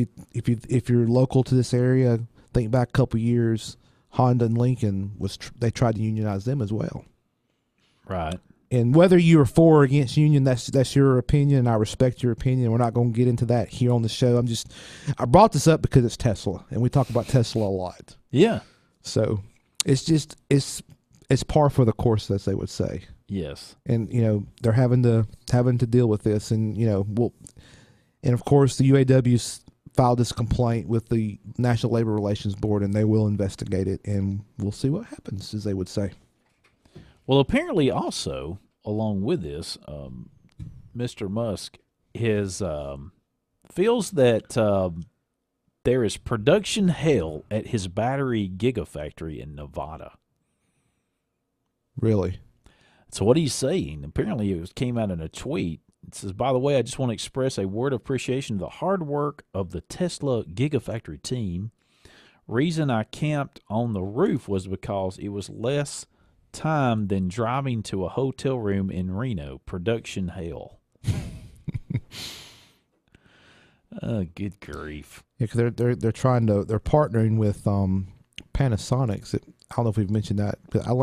you're local to this area, think back a couple years, Honda and Lincoln they tried to unionize them as well. Right. And whether you're for or against union, that's your opinion, and I respect your opinion. We're not going to get into that here on the show. I brought this up because it's Tesla, and we talk about Tesla a lot. Yeah. So it's par for the course, as they would say. Yes. And they're having to deal with this, and and of course the UAW's filed this complaint with the National Labor Relations Board, and they will investigate it, and we'll see what happens, as they would say. Well, apparently also, along with this, Mr. Musk feels that there is production hell at his battery gigafactory in Nevada. Really? So what he's saying, apparently it came out in a tweet. It says, by the way, I just want to express a word of appreciation to the hard work of the Tesla Gigafactory team. Reason I camped on the roof was because it was less time than driving to a hotel room in Reno. Production hell. Good grief. Yeah, because they're partnering with Panasonic. I don't know if we've mentioned that.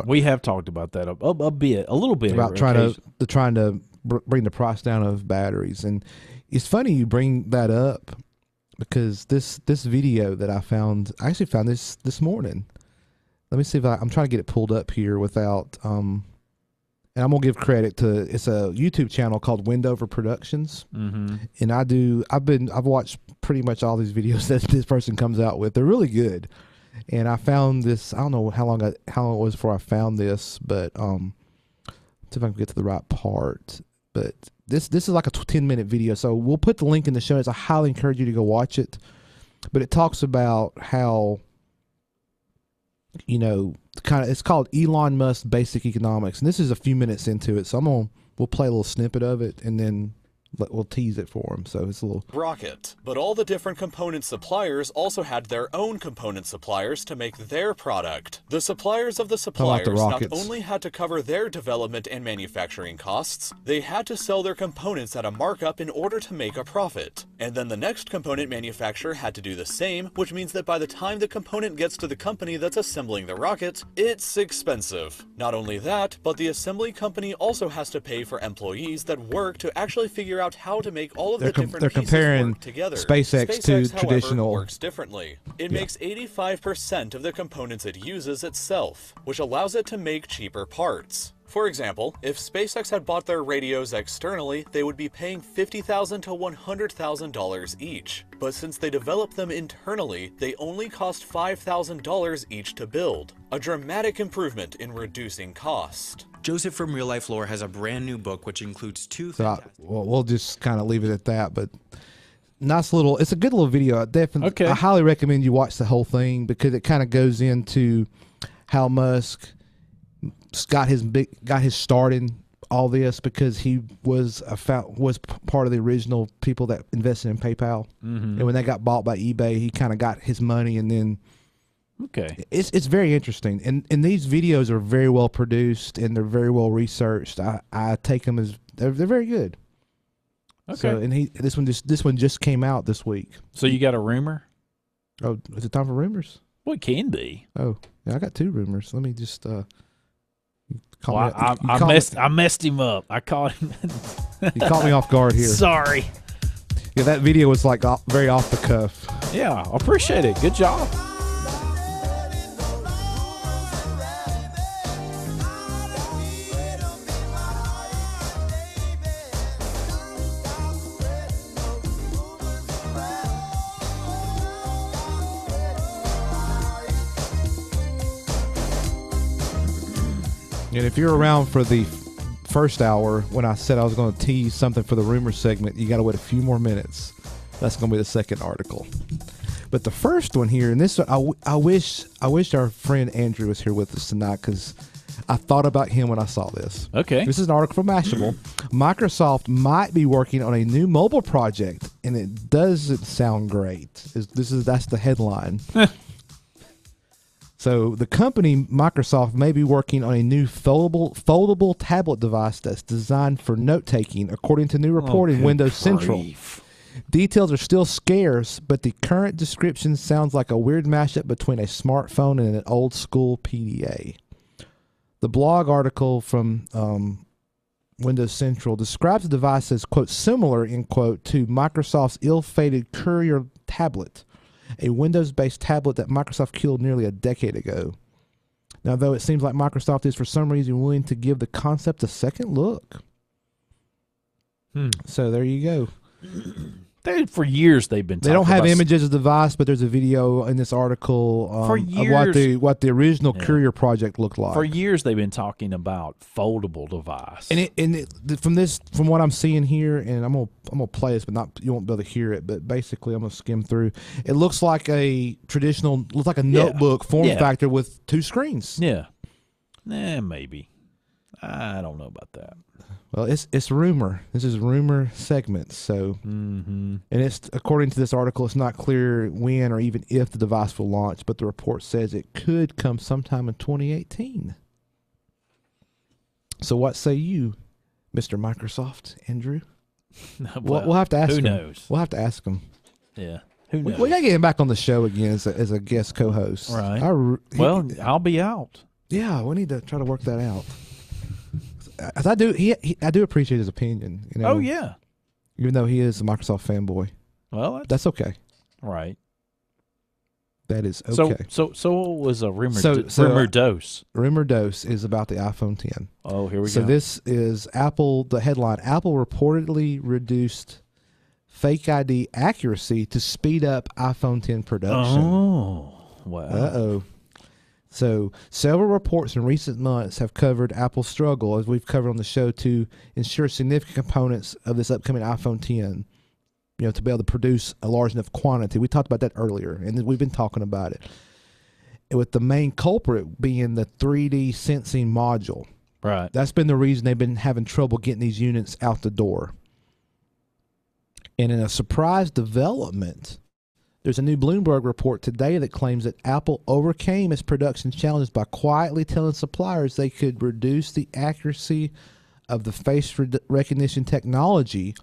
We have talked about that a little bit about trying to bring the price down of batteries. And it's funny you bring that up because this video that I actually found this morning. Let me see if I'm trying to get it pulled up here without, and I'm gonna give credit to, it's a YouTube channel called Windover Productions, and I've watched pretty much all these videos that this person comes out with. They're really good, and I found this. I don't know how long it was before I found this, but see if I can get to the right part. But this is like a 10-minute video, so we'll put the link in the show notes. I highly encourage you to go watch it. But it talks about how, it's called Elon Musk Basic Economics, and this is a few minutes into it. So we'll play a little snippet of it and then we'll tease it for them. So it's a little rocket. But all the different component suppliers also had their own component suppliers to make their product. The suppliers of the suppliers not only had to cover their development and manufacturing costs, they had to sell their components at a markup in order to make a profit. And then the next component manufacturer had to do the same, which means that by the time the component gets to the company that's assembling the rocket, it's expensive. Not only that, but the assembly company also has to pay for employees that work to actually figure out how to make all of the different pieces work together. SpaceX to however, traditional works differently. It makes 85% of the components it uses itself, which allows it to make cheaper parts. For example, if SpaceX had bought their radios externally, they would be paying $50,000 to $100,000 each. But since they developed them internally, they only cost $5,000 each to build. A dramatic improvement in reducing cost. Joseph from Real Life Lore has a brand new book which includes two. So we'll just kind of leave it at that. But nice little, it's a good little video. I highly recommend you watch the whole thing because it kind of goes into how Musk got his start in all this because he was part of the original people that invested in PayPal, and when they got bought by eBay, he kind of got his money, and then it's very interesting, and these videos are very well produced and they're very well researched. I take them as they're very good. Okay, so, and this one just came out this week. So you got a rumor? Oh, is it time for rumors? Well, it can be. Oh, yeah, I got two rumors. Let me just. I messed him up. I caught him. You caught me off guard here. Sorry. Yeah, that video was like very off the cuff. Yeah, I appreciate it. Good job. And if you're around for the first hour, when I said I was going to tease something for the rumor segment, you got to wait a few more minutes. That's going to be the second article. But the first one here, and this I wish our friend Andrew was here with us tonight because I thought about him when I saw this. Okay. This is an article from Mashable. Microsoft might be working on a new mobile project, and it doesn't sound great. That's the headline. So the company, Microsoft, may be working on a new foldable tablet device that's designed for note-taking, according to new report in Windows Central. Details are still scarce, but the current description sounds like a weird mashup between a smartphone and an old-school PDA. The blog article from Windows Central describes the device as, quote, similar, end quote, to Microsoft's ill-fated Courier tablet, a Windows-based tablet that Microsoft killed nearly a decade ago. Now, though it seems like Microsoft is for some reason willing to give the concept a second look. So there you go. For years they've been. They don't have images of the device, but there's a video in this article for years, of what the original Courier project looked like. For years they've been talking about foldable device. From what I'm seeing here, and I'm gonna play this, but you won't be able to hear it. But basically, I'm gonna skim through. It looks like a notebook form factor with two screens. Yeah, maybe. I don't know about that. Well, it's rumor. This is rumor segments. So, and it's according to this article, it's not clear when or even if the device will launch, but the report says it could come sometime in 2018. So, what say you, Mr. Microsoft, Andrew? Well, we'll have to ask. Who him. knows? We'll have to ask him. Yeah. Who knows? We gotta get him back on the show again as a guest co-host. Right. I'll be out. Yeah, we need to try to work that out. As I do, I do appreciate his opinion. You know, oh yeah, even though he is a Microsoft fanboy. Well, that's okay. Right. That is okay. So what was a rumor? Rumor dose. Rumor dose is about the iPhone 10. Oh, here we go. So this is Apple. The headline: Apple reportedly reduced Fake ID accuracy to speed up iPhone 10 production. Oh, wow. Uh-oh. So several reports in recent months have covered Apple's struggle, as we've covered on the show, to ensure significant components of this upcoming iPhone 10, to be able to produce a large enough quantity. We talked about that earlier, and we've been talking about it. And with the main culprit being the 3D sensing module. Right. That's been the reason they've been having trouble getting these units out the door. And in a surprise development, there's a new Bloomberg report today that claims that Apple overcame its production challenges by quietly telling suppliers they could reduce the accuracy of the face recognition technology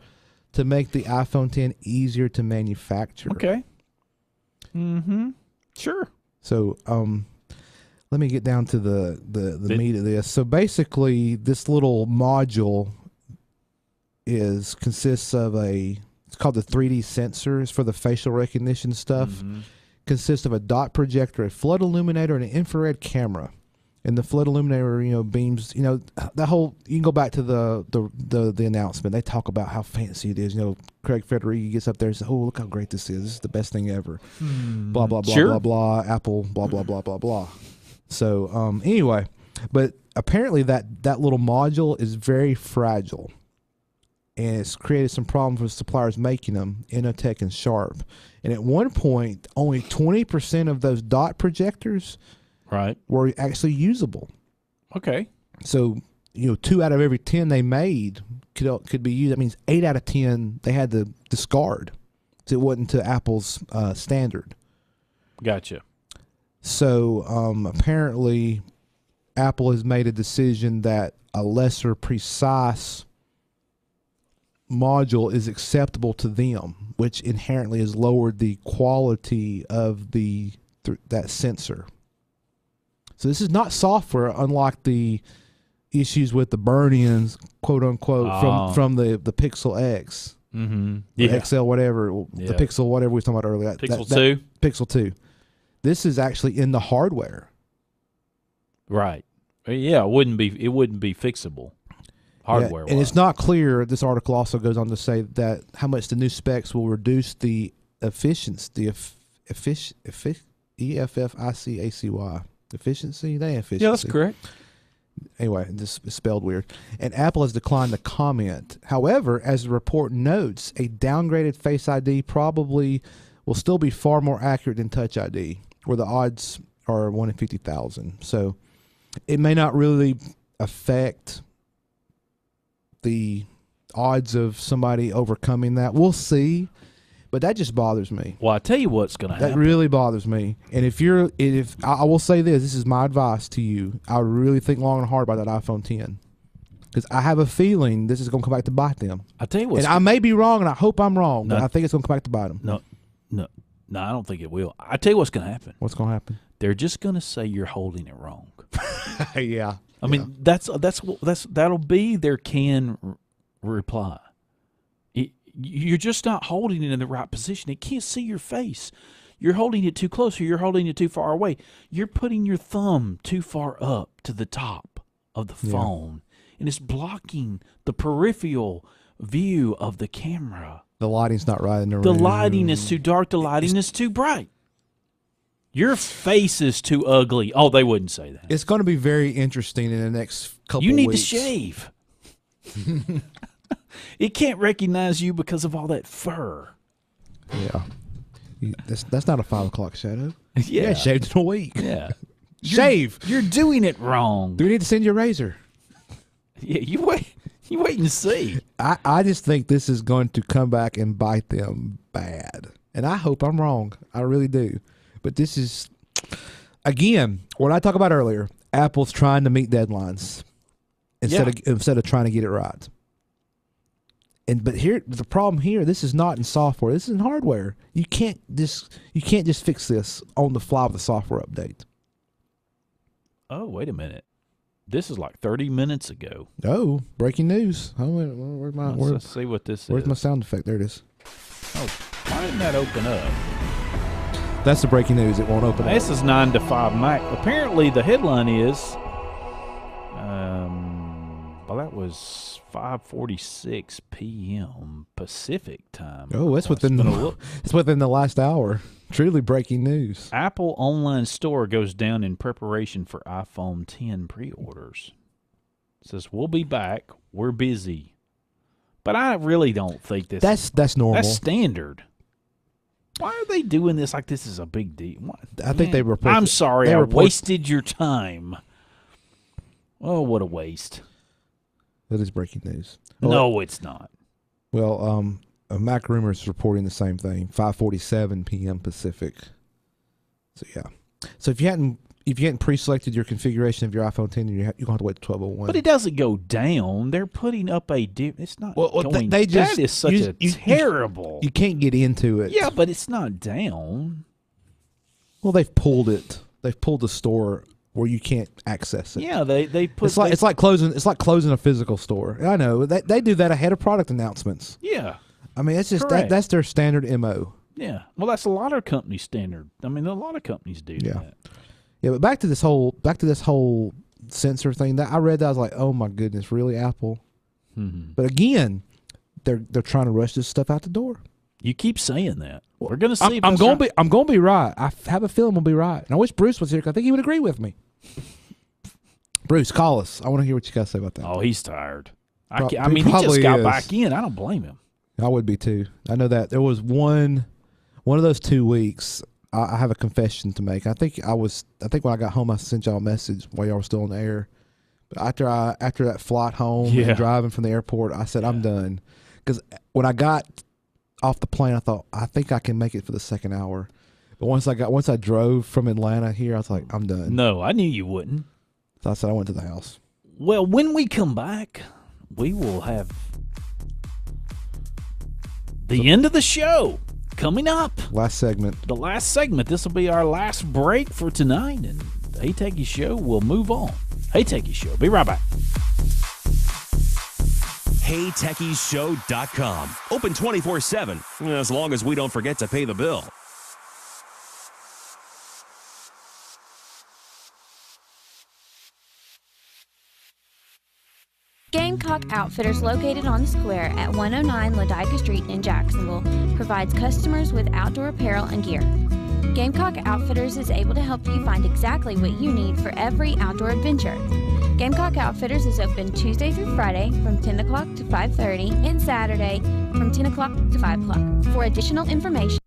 to make the iPhone X easier to manufacture. Okay. Mm-hmm. Sure. So, let me get down to the meat of this. So basically, this little module consists of it's called the 3D sensor. It's for the facial recognition stuff. Mm-hmm. Consists of a dot projector, a flood illuminator, and an infrared camera. And the flood illuminator, beams, that whole, you can go back to the announcement. They talk about how fancy it is. Craig Federighi gets up there and says, "Oh, look how great this is. This is the best thing ever." Blah, blah, blah, Sure. blah, blah. Apple, blah, blah, blah, blah, blah. So, anyway, but apparently that little module is very fragile. And it's created some problems with suppliers making them, Innotech and Sharp. And at one point, only 20% of those dot projectors were actually usable. Okay. So, 2 out of every 10 they made could be used. That means 8 out of 10 they had to discard. So it wasn't to Apple's standard. Gotcha. So apparently Apple has made a decision that a lesser precise module is acceptable to them, which inherently has lowered the quality of that sensor. So this is not software, unlike the issues with the burn-ins, quote unquote, from the Pixel X, the XL, whatever, the Pixel, whatever we were talking about earlier. Pixel 2? Pixel 2. This is actually in the hardware. Right. Yeah, it wouldn't be fixable hardware. And it's not clear. This article also goes on to say that how much the new specs will reduce the efficiency, EFFICACY. Efficiency? They efficiency. Yeah, that's correct. Anyway, this is spelled weird. And Apple has declined to comment. However, as the report notes, a downgraded Face ID probably will still be far more accurate than Touch ID, where the odds are 1 in 50,000. So it may not really affect the odds of somebody overcoming that. We'll see. But that just bothers me. Well, I tell you what's going to happen. That really bothers me. And if I will say this is my advice to you. I really think long and hard about that iPhone X. Because I have a feeling this is going to come back to bite them. I tell you what. And I may be wrong, and I hope I'm wrong, but I think it's going to come back to bite them. No, I don't think it will. I tell you what's going to happen. What's going to happen? They're just going to say you're holding it wrong. Yeah. I mean, that'll be their canned reply. You're just not holding it in the right position. It can't see your face. You're holding it too close or you're holding it too far away. You're putting your thumb too far up to the top of the phone, and it's blocking the peripheral view of the camera. The lighting's not right in the room. The lighting is too dark. The lighting is too bright. Your face is too ugly. Oh, they wouldn't say that. It's going to be very interesting in the next couple You need weeks. to shave. It can't recognize you because of all that fur. Yeah. That's not a 5 o'clock shadow. Yeah. Shaved in a week. Yeah. Shave. You're doing it wrong. Do we need to send you a razor? Yeah, you wait and see. I just think this is going to come back and bite them bad. And I hope I'm wrong. I really do. But this is, again, what I talked about earlier, Apple's trying to meet deadlines instead of trying to get it right. But here, the problem here, this is not in software. This is in hardware. You can't just fix this on the fly with a software update. Oh, wait a minute. This is like 30 minutes ago. Oh, breaking news. Let's see what this is. Where's my sound effect? There it is. Oh, why didn't that open up? That's the breaking news. It won't open up. This is 9 to 5 Mac. Apparently, the headline is, well, that was 5:46 p.m. Pacific time. Oh, it's within the last hour. Truly breaking news. Apple online store goes down in preparation for iPhone X pre-orders. It says, we'll be back. We're busy. But I really don't think this that's normal. That's standard. Why are they doing this like this is a big deal? I think they were. I'm sorry, I wasted your time. Oh, what a waste. That is breaking news. No, it's not. Well, Mac Rumor is reporting the same thing. 5:47 p.m. Pacific. So yeah. So if you hadn't pre-selected your configuration of your iPhone 10, you're gonna have to wait till 12:01. But it doesn't go down. They're putting up a it's not going. They just that is such a terrible. You can't get into it. Yeah, but it's not down. Well, they've pulled it. They've pulled the store where you can't access it. Yeah, they put. It's like closing a physical store. I know they do that ahead of product announcements. Yeah, I mean it's just correct. that's their standard MO. Yeah, well, that's a lot of companies' standard. I mean, a lot of companies do that. Yeah, but back to this whole sensor thing. That I read that I was like, oh my goodness, really, Apple? Mm-hmm. But again, they're trying to rush this stuff out the door. You keep saying that. We're going to see. I'm going to be right. I have a feeling I'm going to be right. And I wish Bruce was here because I think he would agree with me. Bruce, call us. I want to hear what you guys say about that. Oh, he's tired. I mean, he just got back in. I don't blame him. I would be too. I know that there was one of those 2 weeks. I have a confession to make. I think when I got home, I sent y'all a message while y'all were still on the air. But after that flight home and driving from the airport, I said I'm done. Because when I got off the plane, I thought I think I can make it for the second hour. But once I drove from Atlanta here, I was like, I'm done. No, I knew you wouldn't. So I said I went to the house. Well, when we come back, we will have the end of the show coming up. Last segment. The last segment. This will be our last break for tonight, and the Hey Techies Show will move on. Hey Techies Show. Be right back. HeyTechiesShow.com. Open 24/7, as long as we don't forget to pay the bill. Gamecock Outfitters, located on the square at 109 Ladiga Street in Jacksonville, provides customers with outdoor apparel and gear. Gamecock Outfitters is able to help you find exactly what you need for every outdoor adventure. Gamecock Outfitters is open Tuesday through Friday from 10 o'clock to 5:30 and Saturday from 10 o'clock to 5 o'clock. For additional information,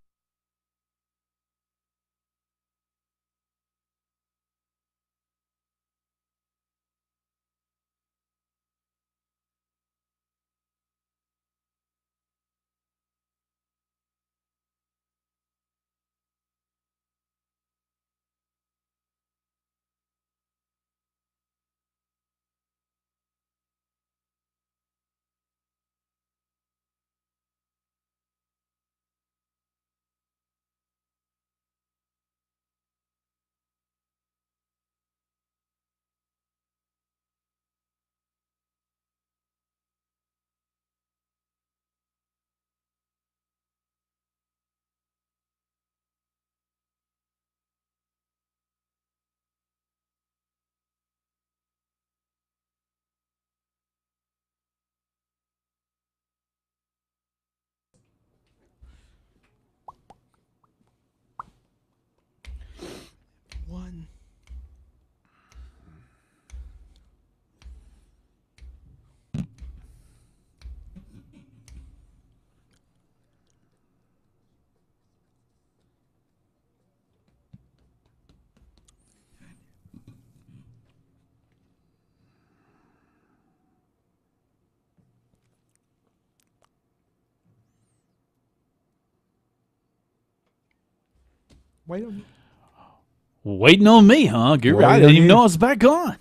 Waiting on me, huh? I didn't even know I was back on.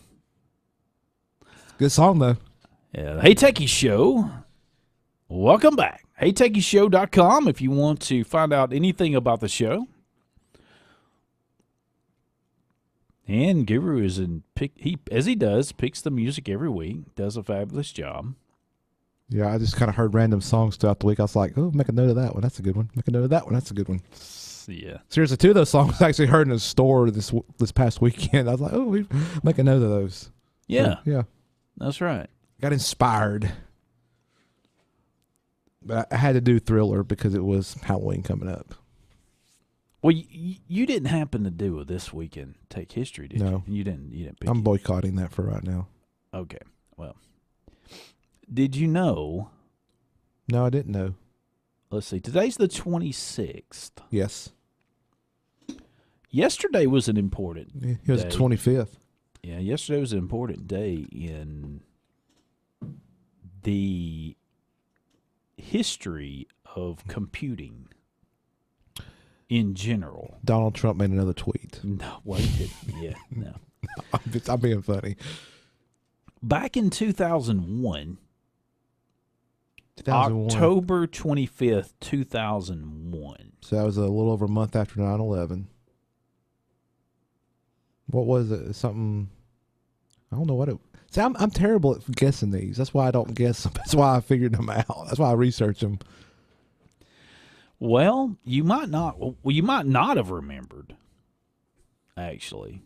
Good song, though. Yeah, the Hey Techies Show. Welcome back. HeyTechiesShow.com if you want to find out anything about the show. And Guru is as he does, picks the music every week, does a fabulous job. Yeah, I just kind of heard random songs throughout the week. I was like, oh, make a note of that one. That's a good one. Make a note of that one. That's a good one. Yeah. Seriously, 2 of those songs I actually heard in a store this past weekend. I was like, oh, make a note of those. Yeah. So, yeah. That's right. Got inspired. But I had to do Thriller because it was Halloween coming up. Well, you didn't happen to do it this weekend. Take History, did No. you? You didn't pick I'm it. boycotting that for right now. Okay. Well, did you know? No, I didn't know. Let's see. Today's the 26th. Yes. Yesterday was an important It was the 25th. Yeah, yesterday was an important day in the history of computing in general. Donald Trump made another tweet. No, well, he didn't. Yeah, no. I'm being funny. Back in 2001, 2001. October 25th, 2001. So that was a little over a month after 9/11. What was it? Something. I don't know what it. See, I'm terrible at guessing these. That's why I don't guess them. That's why I figured them out. That's why I researched them. Well, you might not. Well, you might not have remembered. Actually,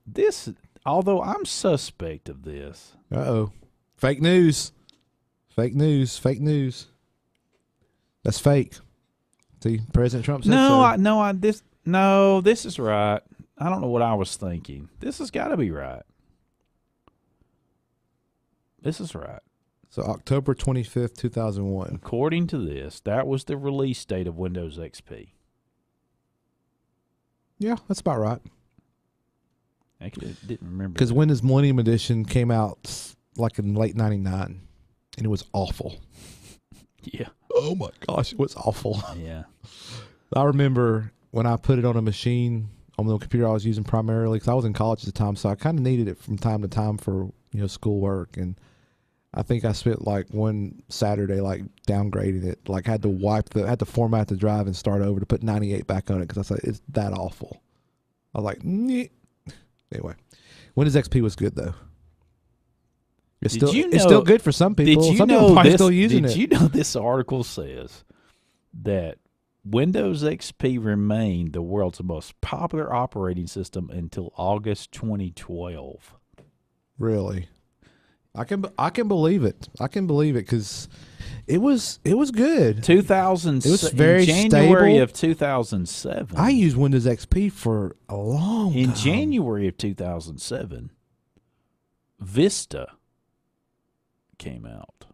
this. Although I'm suspect of this. Uh-oh. Fake news. Fake news. Fake news. That's fake. See, President Trump said so. This is right. I don't know what I was thinking. This has got to be right. This is right. So October 25th, 2001. According to this, that was the release date of Windows XP. Yeah, that's about right. I didn't remember. Because Windows Millennium Edition came out like in late 99, and it was awful. Yeah. Oh my gosh, it was awful. Yeah. I remember when I put it on a machine, on the computer I was using primarily, because I was in college at the time, so I kind of needed it from time to time for schoolwork. And I think I spent like one Saturday like downgrading it, like had to format the drive and start over to put 98 back on it because I said it's that awful. I was like, Nyeh. Anyway, Windows XP was good though. It's still good for some people. Some people are still using it. Did you know this article says that Windows XP remained the world's most popular operating system until August 2012? Really? I can believe it. I can believe it because it was good. 2000. It was very January stable. of 2007. I used Windows XP for a long time. In January of 2007, Vista came out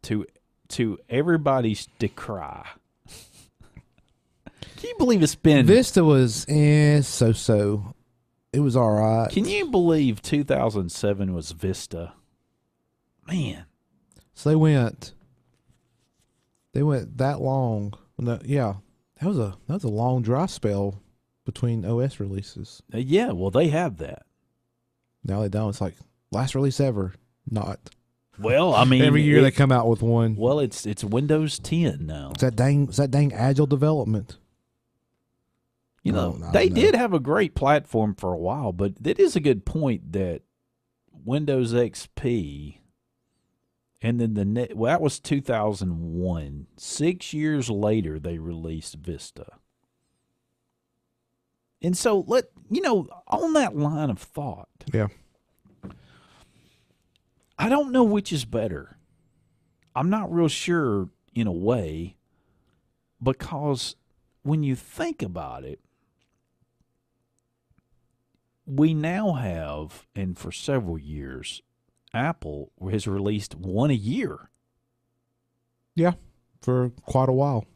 to everybody's decry. Can you believe it's been Vista was so. It was all right. Can you believe 2007 was Vista? Man. So they went that long. No, yeah. That was a long dry spell between OS releases. Yeah, well they have that. Now they don't. It's like last release ever. Not. Well, I mean every year they come out with one. Well, it's Windows 10 now. It's that dang agile development. They did have a great platform for a while, but it is a good point that Windows XP, and then that was 2001. 6 years later, they released Vista. And so, on that line of thought, yeah, I don't know which is better. I'm not real sure in a way, because when you think about it, we now have, and for several years, Apple has released one a year. Yeah, for quite a while.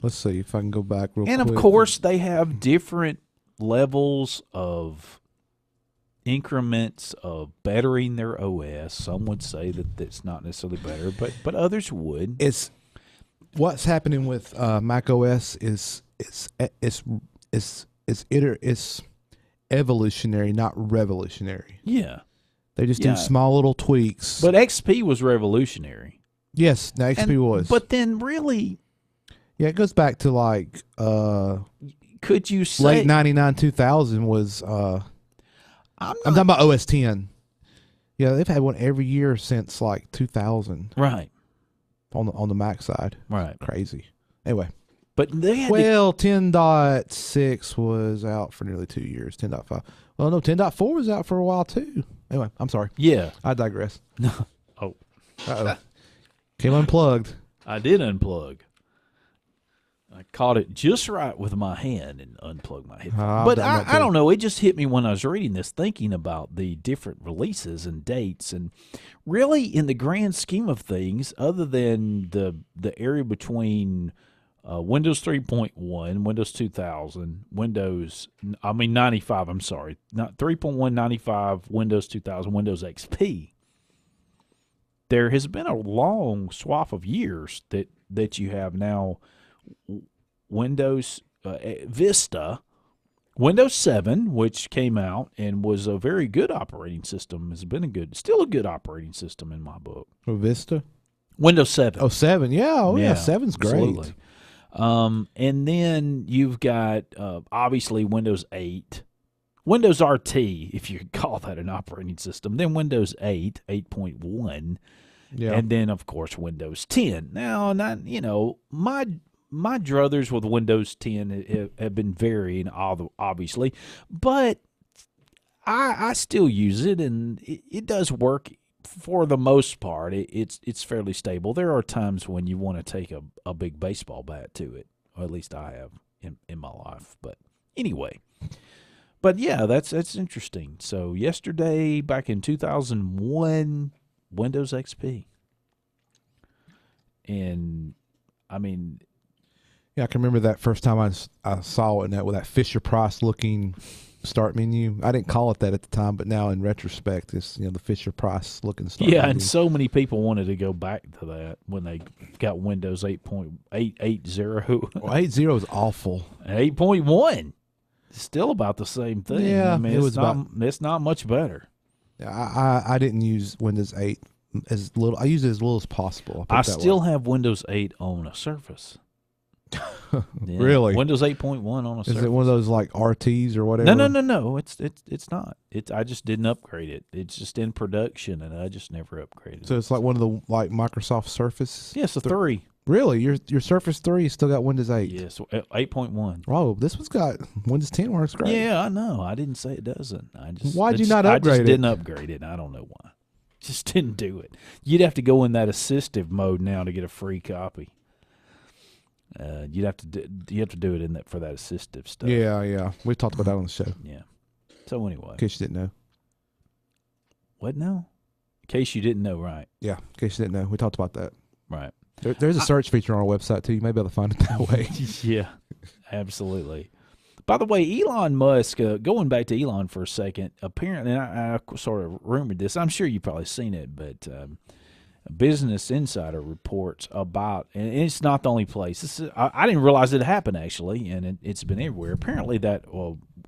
Let's see if I can go back real quick. And, of course, they have different levels of increments of bettering their OS. Some would say that it's not necessarily better, but others would. It's what's happening with Mac OS is evolutionary, not revolutionary. Yeah. They just do small little tweaks. But XP was revolutionary. Yes, the XP was. But then really... Yeah, it goes back to like... could you say... Late 99, 2000 was... I'm talking about OS 10. Yeah, they've had one every year since like 2000. Right. On the Mac side. Right. Crazy. Anyway. But they had 10.6 was out for nearly 2 years. 10.5. Well, no, 10.4 was out for a while too. Anyway, I'm sorry. Yeah. I digress. No. Oh. Uh-oh. Came unplugged. I did unplug. I caught it just right with my hand and unplugged my headphones. But I don't know. It just hit me when I was reading this, thinking about the different releases and dates. And really, in the grand scheme of things, other than the area between Windows 3.1, Windows 2000, 95, I'm sorry. Not 3.1, 95, Windows 2000, Windows XP. there has been a long swath of years that you have now Windows Vista, Windows 7, which came out and was a very good operating system, has been still a good operating system in my book. Vista? Windows 7. Oh, 7. Yeah, 7's great. Absolutely. And then you've got obviously Windows 8, Windows RT, if you could call that an operating system, then Windows 8, 8.1, and then, of course, Windows 10. Now, my druthers with Windows 10 have been varying, obviously, but I still use it, and it does work for the most part. It's fairly stable. There are times when you want to take a big baseball bat to it, or at least I have in my life. But anyway, yeah, that's interesting. So yesterday, back in 2001, Windows XP, and I mean. Yeah, I can remember that first time I saw it with that Fisher Price looking start menu. I didn't call it that at the time, but now in retrospect, it's the Fisher Price looking start menu. Yeah, and so many people wanted to go back to that when they got Windows 8.880. Well, 8.0 is awful. 8.1, still about the same thing. Yeah, I mean, it's not much better. Yeah, I didn't use Windows 8 as little. I used it as little as possible. I still have Windows 8 on a Surface. Yeah. Really? Windows 8.1 on a Surface. Is it one of those like RTs or whatever? No. It's not. I just didn't upgrade it. It's just in production, and I just never upgraded. So it's like one of the Microsoft Surface. Yes, a 3. Really, your Surface 3 still got Windows 8. Yes, 8.1. Oh, this one's got Windows 10 works great. Yeah, I know. I didn't say it doesn't. Why'd you not upgrade it? I just didn't upgrade it. I don't know why. Just didn't do it. You'd have to go in that assistive mode now to get a free copy. You have to do it in that for that assistive stuff. Yeah. We talked about that on the show. Yeah. So anyway, in case you didn't know. What now? In case you didn't know, right? Yeah. In case you didn't know, we talked about that. Right. There's a search feature on our website too. You may be able to find it that way. Yeah. Absolutely. By the way, Elon Musk, going back to Elon for a second, apparently, I sort of rumored this. I'm sure you've probably seen it, but Business Insider reports about, and it's not the only place. I didn't realize it happened, actually, and it's been everywhere. Apparently that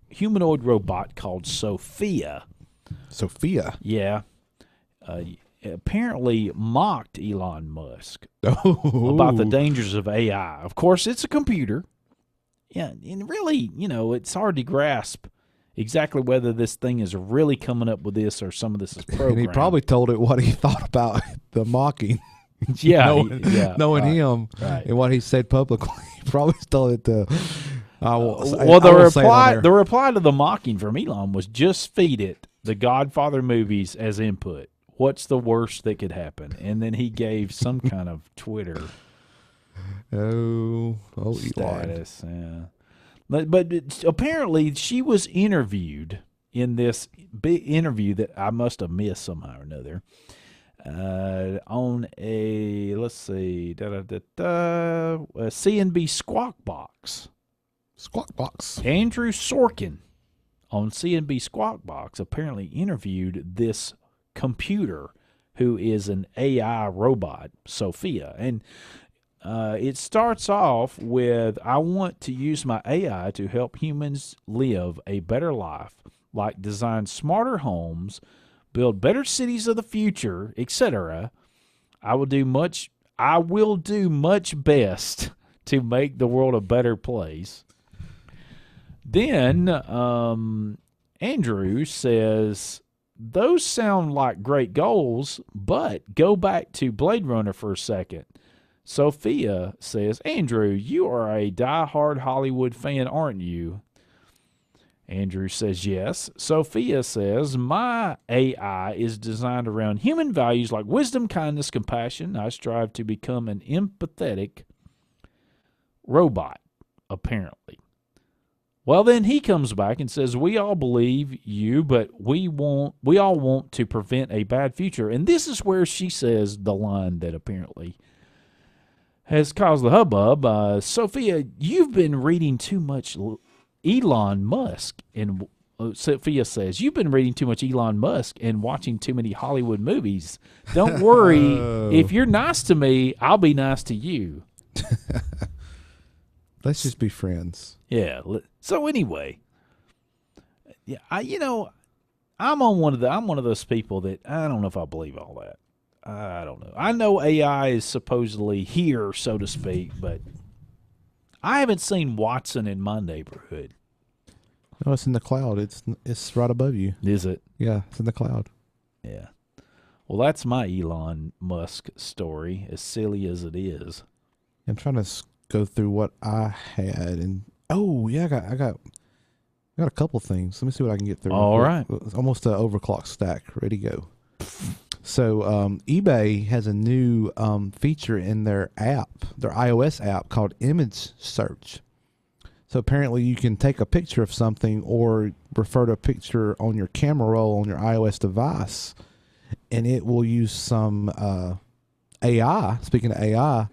humanoid robot called Sophia. Sophia? Yeah. Apparently mocked Elon Musk about the dangers of AI. Of course, it's a computer. Yeah, and really, it's hard to grasp exactly whether this thing is really coming up with this or some of this is programmed. And he probably told it what he thought about the mocking. Yeah, knowing right, him and what he said publicly, he probably told it to. The reply to the mocking from Elon was, just feed it the Godfather movies as input. What's the worst that could happen? And then he gave some kind of Twitter status. Yeah. But apparently she was interviewed in this big interview that I must have missed somehow or another on a, let's see, a CNB Squawk Box. Squawk Box. Andrew Sorkin on CNB Squawk Box apparently interviewed this computer who is an AI robot, Sophia. And it starts off with, I want to use my AI to help humans live a better life, like design smarter homes, build better cities of the future, etc. I will do much best to make the world a better place. Then Andrew says, those sound like great goals, but go back to Blade Runner for a second. Sophia says, Andrew, you are a diehard Hollywood fan, aren't you? Andrew says, yes. Sophia says, my AI is designed around human values like wisdom, kindness, compassion. I strive to become an empathetic robot, apparently. Well, then he comes back and says, we all believe you, but we all want to prevent a bad future. And this is where she says the line that apparently has caused the hubbub. Sophia, you've been reading too much Elon Musk. And Sophia says, you've been reading too much Elon Musk and watching too many Hollywood movies. Don't worry. If you're nice to me, I'll be nice to you. Let's just be friends. Yeah. So anyway, yeah, I'm one of those people that I don't know if I believe all that. I don't know. I know AI is supposedly here, so to speak, but I haven't seen Watson in my neighborhood. No, it's in the cloud. It's right above you. Is it? Yeah, it's in the cloud. Yeah. Well, that's my Elon Musk story, as silly as it is. I'm trying to go through what I had, and I got a couple things. Let me see what I can get through. All right. It's almost an overclock stack. Ready to go. So eBay has a new feature in their iOS app called Image Search. So apparently you can take a picture of something or refer to a picture on your camera roll on your iOS device, and it will use some AI, speaking of AI,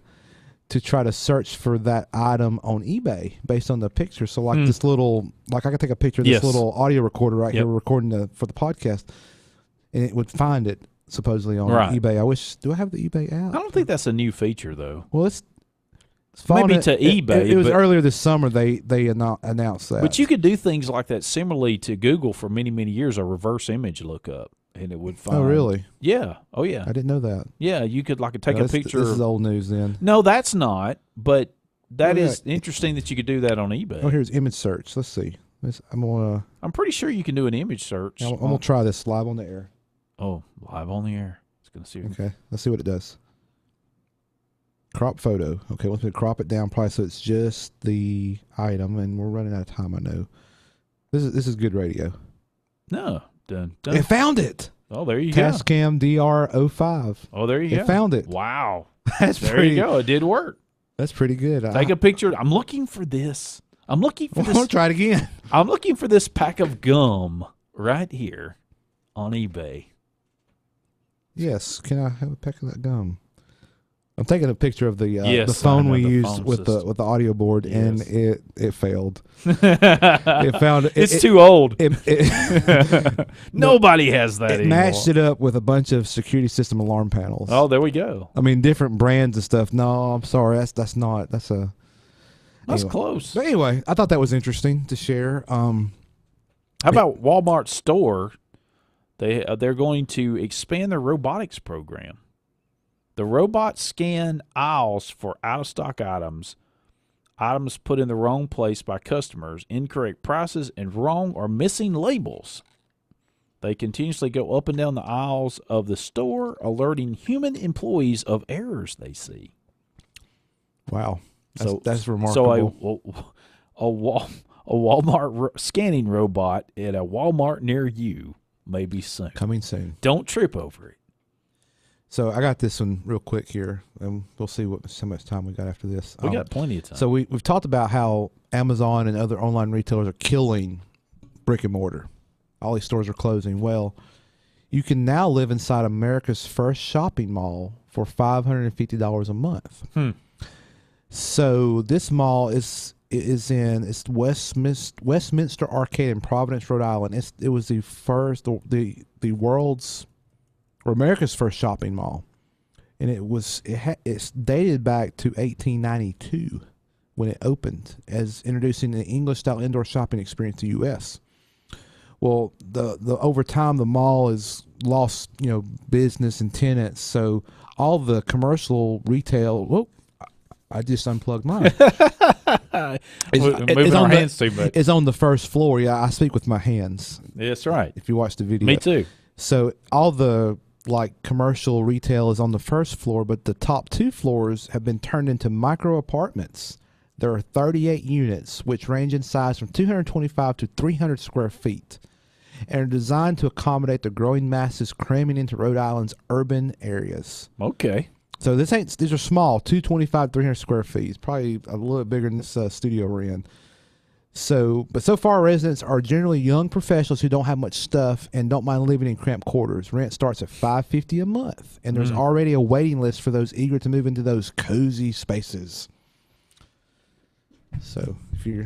to try to search for that item on eBay based on the picture. So like this little, like I could take a picture of this little audio recorder right here recording for the podcast, and it would find it supposedly on eBay. Do I have the eBay app? I don't think that's a new feature, though. Well, it's maybe to eBay. It was earlier this summer they announced that. But you could do things like that similarly to Google for many, many years, a reverse image lookup, and it would find. Oh, really? Yeah. Oh, yeah. I didn't know that. Yeah, you could take a picture. This is old news then. No, that's not. But that is interesting that you could do that on eBay. Oh, here's image search. Let's see. I'm pretty sure you can do an image search. I'm gonna try this live on the air. Oh, live on the air. It's gonna see. Okay, let's see what it does. Crop photo. Okay, once we crop it down, probably so it's just the item, and we're running out of time. I know. This is good radio. No, done. It found it. Oh, there you go. Tascam DR05. Oh, there you go. It found it. Wow. There you go. It did work. That's pretty good. Take a picture. I'm looking for this. I'm looking for this. I'll try it again. I'm looking for this pack of gum right here on eBay. Yes. Can I have a pack of that gum? I'm taking a picture of the phone we used with the audio board, and it failed. It found it's too old. Nobody has that. It anymore. Matched it up with a bunch of security system alarm panels. Oh, there we go. I mean, different brands and stuff. No, I'm sorry. That's not. That's close. But anyway, I thought that was interesting to share. How about Walmart store? They're going to expand their robotics program. The robots scan aisles for out-of-stock items put in the wrong place by customers, incorrect prices, and wrong or missing labels. They continuously go up and down the aisles of the store, alerting human employees of errors they see. Wow. That's remarkable. So a Walmart scanning robot at a Walmart near you may be soon. Coming soon. Don't trip over it. So I got this one real quick here, and we'll see how much time we got after this. We got plenty of time. So we've talked about how Amazon and other online retailers are killing brick and mortar. All these stores are closing. Well, you can now live inside America's first shopping mall for $550 a month. So this mall is in Westminster Arcade in Providence, Rhode Island. It was the first, the world's or America's first shopping mall, and it's dated back to 1892 when it opened, as introducing an English-style indoor shopping experience to the U.S. Well, the over time the mall has lost business and tenants, so all the commercial retail. Whoa, I just unplugged mine. It's on the first floor. Yeah, I speak with my hands. That's right. If you watch the video, me too. So all the commercial retail is on the first floor, but the top two floors have been turned into micro apartments. There are 38 units, which range in size from 225 to 300 square feet, and are designed to accommodate the growing masses cramming into Rhode Island's urban areas. Okay. So these are small, 225, 300 square feet. It's probably a little bit bigger than this studio we're in. But so far, residents are generally young professionals who don't have much stuff and don't mind living in cramped quarters. Rent starts at $550 a month, and there's already a waiting list for those eager to move into those cozy spaces. So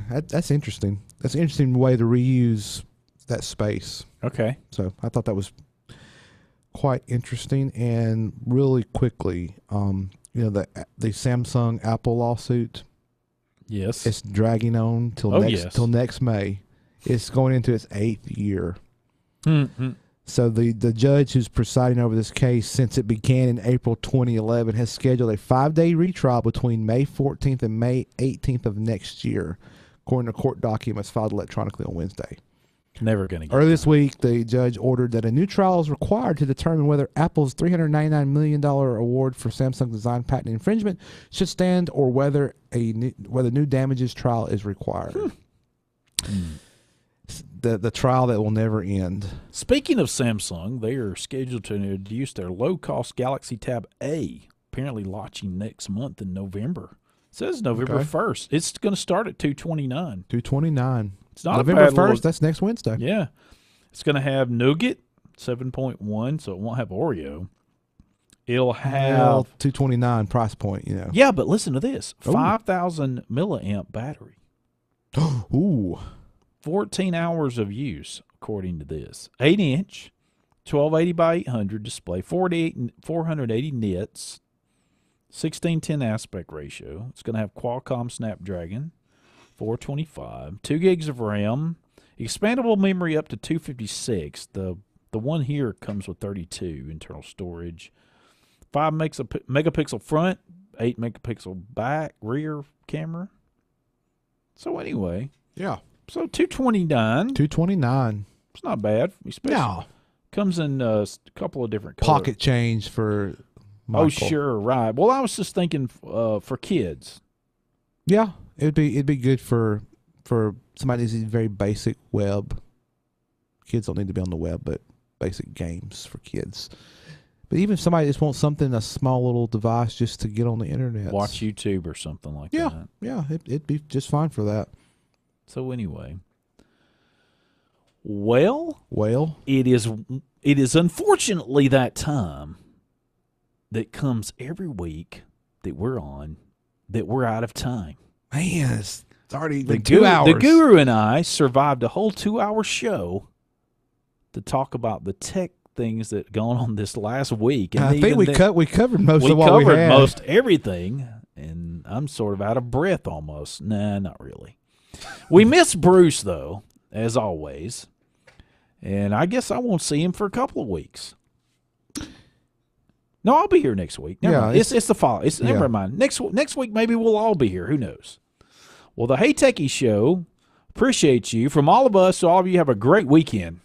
that's interesting. That's an interesting way to reuse space. Okay. So I thought that was quite interesting. And really quickly, the Samsung Apple lawsuit. Yes. It's dragging on till next May. It's going into its 8th year. Mm-hmm. So the judge who's presiding over this case since it began in April 2011 has scheduled a 5-day retrial between May 14th and May 18th of next year, according to court documents filed electronically on Wednesday. Never going to get Earlier this week, the judge ordered that a new trial is required to determine whether Apple's $399 million award for Samsung design patent infringement should stand or whether new damages trial is required. The trial that will never end. Speaking of Samsung, they are scheduled to introduce their low-cost Galaxy Tab A, apparently launching next month in November. It says November 1st. It's going to start at $229. $229. It's not November a bad 1st. That's next Wednesday. Yeah. It's going to have Nougat 7.1, so it won't have Oreo. It'll have $229 price point, Yeah, but listen to this. 5,000 milliamp battery. Ooh. 14 hours of use, according to this. 8-inch, 1280 by 800 display, 480 nits, 16:10 aspect ratio. It's going to have Qualcomm Snapdragon 425, 2 gigs of RAM, expandable memory up to 256. The one here comes with 32 internal storage, 5 megapixel front, 8 megapixel back rear camera. So anyway, yeah. So $229. It's not bad. No. Comes in a couple of different colors. Pocket change for Michael. Oh, sure, right. Well, I was just thinking for kids. Yeah, it'd be good for somebody who's very basic web. Kids don't need to be on the web, but basic games for kids. But even if somebody just wants something, a small little device just to get on the internet. Watch YouTube or something like that. Yeah, it'd be just fine for that. So anyway, well, it is unfortunately that time that comes every week that we're on that we're out of time. Man, it's already been 2 hours. The Guru and I survived a whole 2-hour show to talk about the tech things that gone on this last week. And I think we covered most of what we had. We covered most everything, and I'm sort of out of breath almost. Nah, not really. We miss Bruce, though, as always. And I guess I won't see him for a couple of weeks. No, I'll be here next week. Never mind. It's the fall. Never mind. Next week, maybe we'll all be here. Who knows? Well, the Hey Techies Show, appreciate you. From all of us to all of you, have a great weekend.